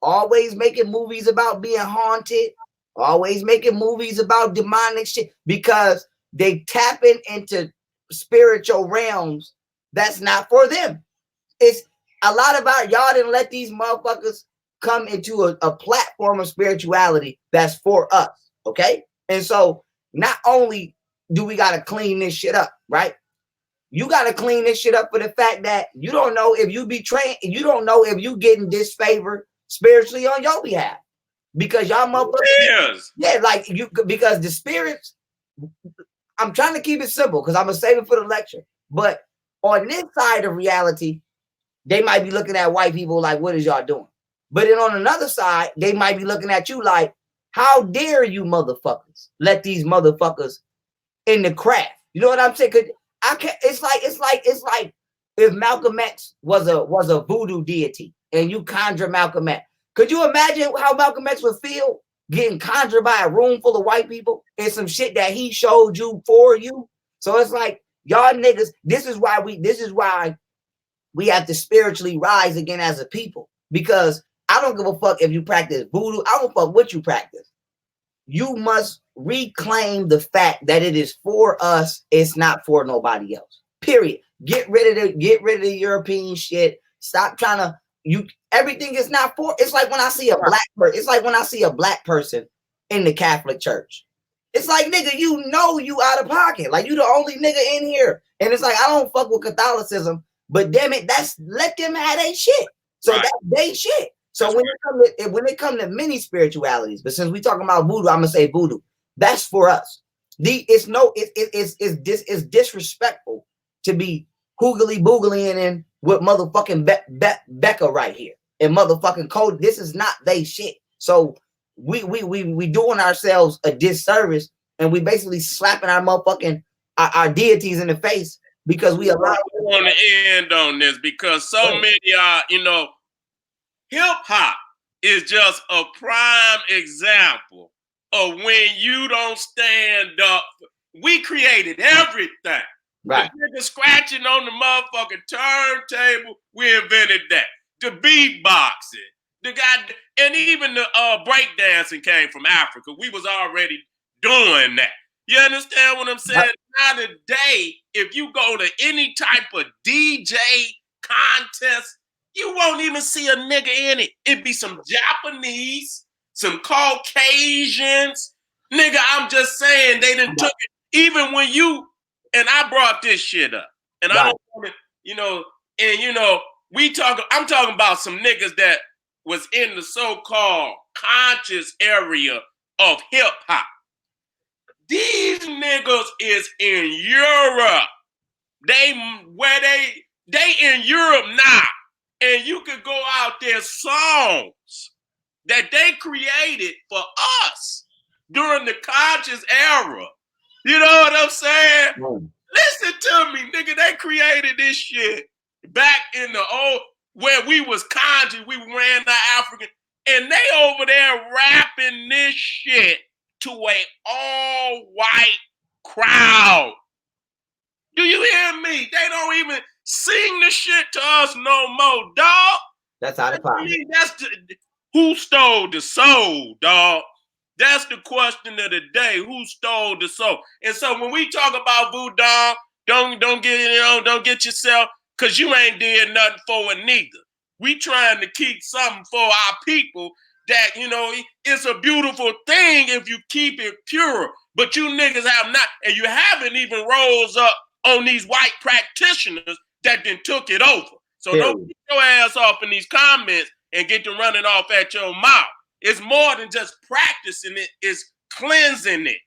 always making movies about being haunted, always making movies about demonic shit, because they tapping into spiritual realms that's not for them. It's a lot about y'all didn't let these motherfuckers come into a platform of spirituality that's for us, okay? And so not only do we got to clean this shit up, right? You got to clean this shit up for the fact that you don't know if you betraying, you don't know if you getting disfavored spiritually on your behalf, because y'all motherfuckers, yeah, like you, because the spirits, I'm trying to keep it simple because I'm gonna save it for the lecture. But on this side of reality, they might be looking at white people like, what is y'all doing? But then on another side, they might be looking at you like, how dare you motherfuckers let these motherfuckers in the craft? You know what I'm saying? I can't, it's like if Malcolm X was a voodoo deity and you conjure Malcolm X. Could you imagine how Malcolm X would feel getting conjured by a room full of white people and some shit that he showed you for you? So it's like, y'all niggas, this is why we have to spiritually rise again as a people, because I don't give a fuck if you practice voodoo. I don't fuck what you practice. You must reclaim the fact that it is for us. It's not for nobody else. Period. Get rid of the European shit. Stop trying to everything is not for. It's like when I see a black person. It's like when I see a black person in the Catholic Church. It's like, nigga, you out of pocket. Like, you the only nigga in here. And it's like, I don't fuck with Catholicism, but damn it, let them have their shit. So that's they shit. So when it come to many spiritualities, but since we talking about voodoo, I'm gonna say voodoo. That's for us. It's disrespectful to be hoogly booglying in with motherfucking Becca right here and motherfucking Code. This is not they shit. So we doing ourselves a disservice, and we basically slapping our motherfucking our deities in the face because we allow. I want to end on this because so many are, hip hop is just a prime example of when you don't stand up. We created everything. Right. The nigga scratching on the motherfucking turntable, we invented that. The beatboxing, the guy, and even the breakdancing came from Africa. We was already doing that. You understand what I'm saying? Now today, if you go to any type of DJ contest, you won't even see a nigga in it. It'd be some Japanese, some Caucasians. Nigga, I'm just saying they done took it. Even when you, and I brought this shit up, and I don't want to, I'm talking about some niggas that was in the so-called conscious area of hip hop. These niggas is in Europe. They in Europe now. And you could go out there songs that they created for us during the conscious era. You know what I'm saying? Listen to me, nigga. They created this shit back in the old, where we was conscious, we ran the African, and they over there rapping this shit to a all-white crowd. Do you hear me? They don't even sing the shit to us no more, dog. That's out of pocket. Who stole the soul, dog? That's the question of the day. Who stole the soul? And so when we talk about voodoo, don't get yourself, because you ain't did nothing for it neither. We trying to keep something for our people that, it's a beautiful thing if you keep it pure. But you niggas have not, and you haven't even rose up on these white practitioners that then took it over. So don't get your ass off in these comments and get to running off at your mouth. It's more than just practicing it, it's cleansing it.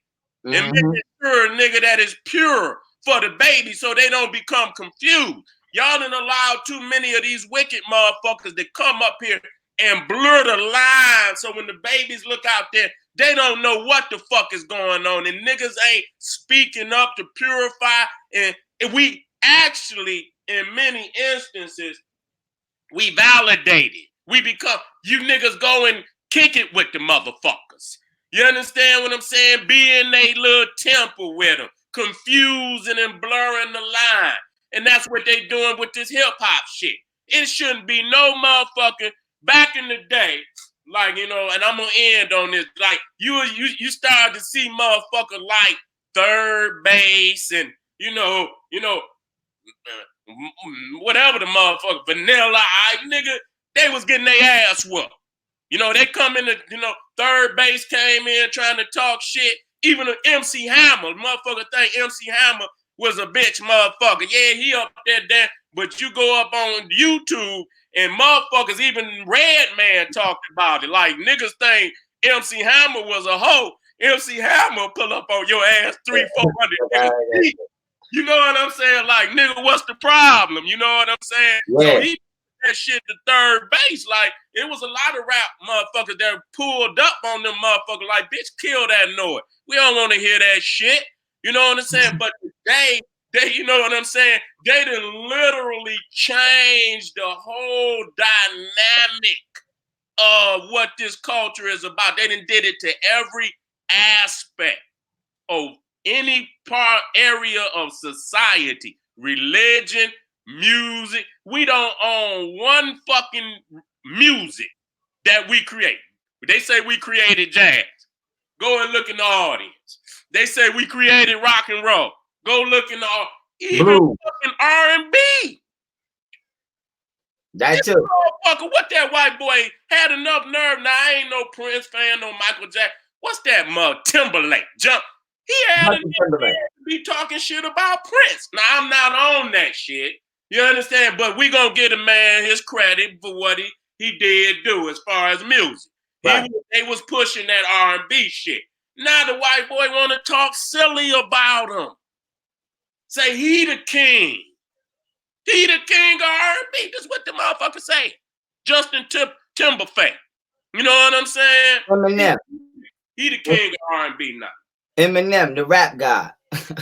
And making sure, nigga, that is pure for the baby so they don't become confused. Y'all done allowed too many of these wicked motherfuckers that come up here and blur the line, so when the babies look out there, they don't know what the fuck is going on. And niggas ain't speaking up to purify. And we actually, in many instances, we validate it. We become, you niggas go and kick it with the motherfuckers. You understand what I'm saying? Be in a little temple with them, confusing and blurring the line. And that's what they doing with this hip hop shit. It shouldn't be no motherfucker. Back in the day, like, and I'm gonna end on this, like you started to see motherfuckers like Third Base and whatever the motherfucker, Vanilla Ice, nigga, they was getting their ass whooped. They come in, Third Base came in trying to talk shit. Even MC Hammer, motherfucker think MC Hammer was a bitch motherfucker. Yeah, he up there, but you go up on YouTube and motherfuckers, even Redman talked about it. Like, niggas think MC Hammer was a hoe. MC Hammer pull up on your ass 300-400 niggas. You know what I'm saying? Like, nigga, what's the problem? You know what I'm saying? Yeah. So he that shit to Third Base. Like, it was a lot of rap motherfuckers that pulled up on them motherfuckers like, bitch, kill that noise. We don't want to hear that shit. You know what I'm saying? But today, you know what I'm saying? They done literally changed the whole dynamic of what this culture is about. They done did it to every aspect of any area of society, religion, music. We don't own one fucking music that we create. They say we created jazz. Go and look in the audience. They say we created rock and roll. Go look in the even fucking R&B. That This too. motherfucker, what that white boy had enough nerve. Now I ain't no Prince fan, no Michael Jackson. What's that mother Timberlake? Jump. He had enough nerve to be talking shit about Prince. Now I'm not on that shit. You understand? But we gonna give the man his credit for what he did do as far as music. Right. They was pushing that R&B shit. Now the white boy want to talk silly about him. Say he the king. He the king of R&B. That's what the motherfucker say. Justin Timberlake. You know what I'm saying? Eminem. He the king of R&B now. Eminem, the rap god.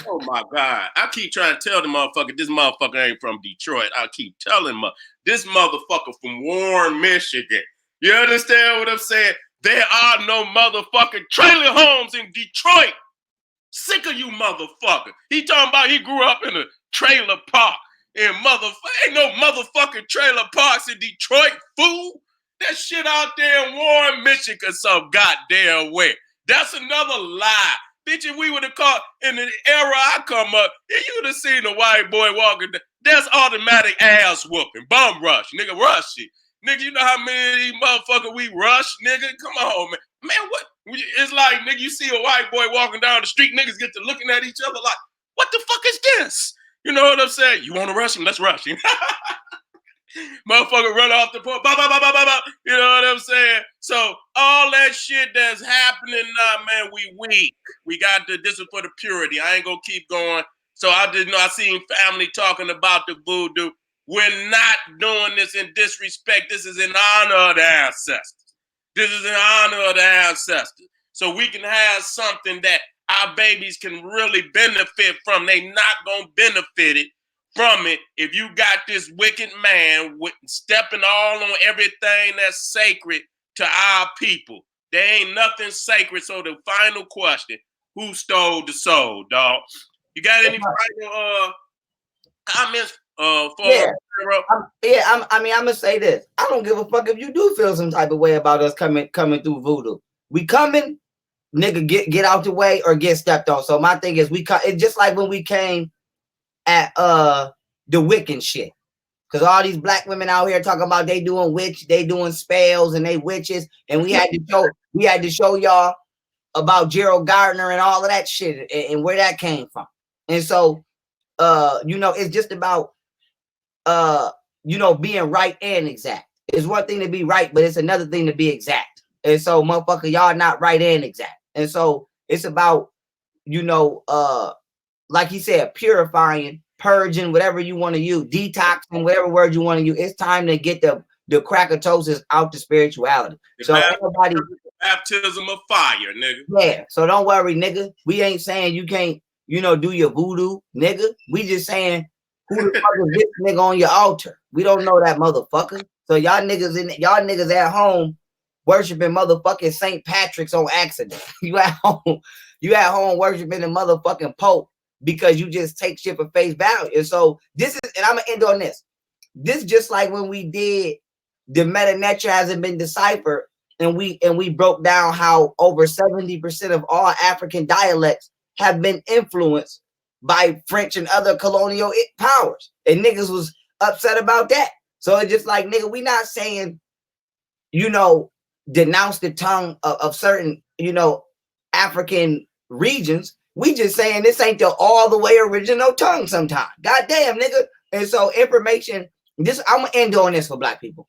Oh my God. I keep trying to tell the motherfucker, this motherfucker ain't from Detroit. I keep telling him, this motherfucker from Warren, Michigan. You understand what I'm saying? There are no motherfucking trailer homes in Detroit. Sick of you motherfucker. He talking about he grew up in a trailer park. And ain't no motherfucking trailer parks in Detroit, fool. That shit out there in Warren, Michigan, some goddamn way. That's another lie. Bitch, if we would have caught in the era I come up, you would have seen a white boy walking. That's automatic ass whooping. Bum rush. Nigga, rush it. Nigga, you know how many of these motherfuckers we rush, nigga? Come on, man. Man, what? It's like, nigga, you see a white boy walking down the street, niggas get to looking at each other like, what the fuck is this? You know what I'm saying? You want to rush him? Let's rush him. Motherfucker run off the porch. Bah, bah, bah, bah, bah, bah. You know what I'm saying? So all that shit that's happening now, man, we weak. We got this is for the purity. I ain't gonna keep going. So I just know I seen family talking about the voodoo. We're not doing this in disrespect. This is in honor of the ancestors. This is in honor of the ancestors. So we can have something that our babies can really benefit from. They not gonna benefit it from it if you got this wicked man stepping all on everything that's sacred to our people. There ain't nothing sacred. So the final question: who stole the soul, dog? You got any final comments for I mean, I'm gonna say this. I don't give a fuck if you do feel some type of way about us coming through voodoo. We coming, nigga, get out the way or get stepped on. So my thing is, it's just like when we came at the Wiccan shit. Cause all these black women out here talking about they doing spells and they witches, and we had to show y'all about Gerald Gardner and all of that shit and where that came from. And so it's just about being right and exact. It's one thing to be right, but it's another thing to be exact. And so, motherfucker, y'all not right and exact. And so it's about, like he said, purifying, purging, whatever you want to use, detoxing, whatever word you want to use. It's time to get the krakatosis out to spirituality. So everybody, baptism of fire, nigga. Yeah. So don't worry, nigga. We ain't saying you can't, do your voodoo, nigga. We just saying who the fuck is this nigga on your altar? We don't know that motherfucker. So y'all niggas at home worshiping motherfucking St. Patrick's on accident. You at home worshiping the motherfucking Pope because you just take shit for face value. And so this is, and I'm gonna end on this. This just like when we did the Meta Nature hasn't been deciphered, and we broke down how over 70% of all African dialects have been influenced by French and other colonial powers. And niggas was upset about that. So it's just like, nigga, we not saying, denounce the tongue of certain, African regions. We just saying this ain't the all the way original tongue sometimes. Goddamn, nigga. And so information, I'm gonna end on this for black people.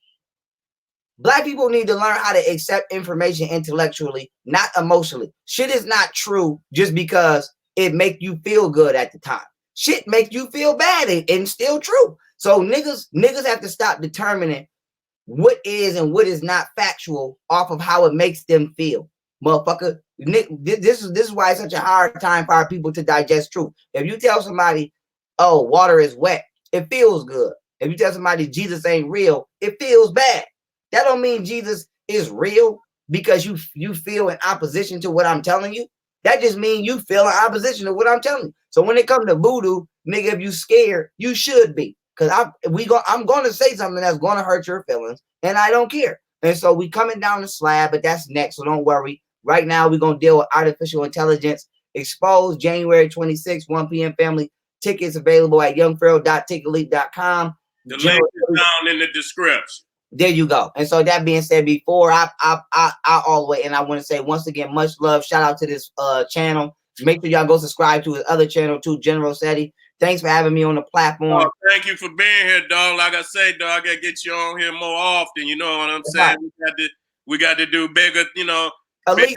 Black people need to learn how to accept information intellectually, not emotionally. Shit is not true just because it make you feel good at the time. Shit make you feel bad and still true. So niggas have to stop determining what is and what is not factual off of how it makes them feel. Motherfucker, this is why it's such a hard time for our people to digest truth. If you tell somebody, oh, water is wet, it feels good. If you tell somebody Jesus ain't real, it feels bad. That don't mean Jesus is real because you feel in opposition to what I'm telling you. That just means you feel in opposition to what I'm telling you. So when it comes to voodoo, nigga, if you scared, you should be. Because I'm going to say something that's going to hurt your feelings, and I don't care. And so we coming down the slab, but that's next, so don't worry. Right now, we're going to deal with artificial intelligence. Exposed January 26th, 1 p.m. family. Tickets available at youngpharaoh.ticketleap.com. The link General. is down in the description. There you go. And so that being said, before I all the way, and I want to say once again, much love. Shout out to this channel. Make sure y'all go subscribe to his other channel too, General Seti. Thanks for having me on the platform. Oh, thank you for being here, dog. Like I say, dog, I gotta get you on here more often. You know what I'm saying? Right. We got to do bigger, you know. At least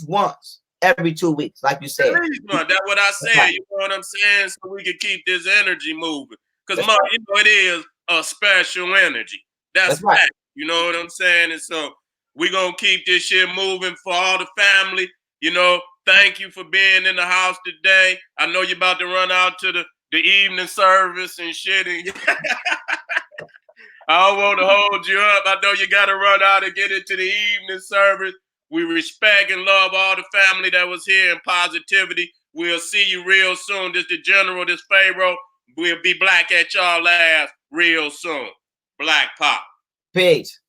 once every 2 weeks, like you said. At least once. That's what I said. Right. You know what I'm saying? So we can keep this energy moving. Because right. You know, it is a special energy. That's right. Fact. You know what I'm saying? And so we're gonna keep this shit moving for all the family. You know, thank you for being in the house today. I know you're about to run out to the evening service and shit. And I don't want to hold you up. I know you got to run out and get into the evening service. We respect and love all the family that was here and positivity. We'll see you real soon. This the General, this Pharaoh. We'll be black at y'all ass real soon. Black Pop. Peace.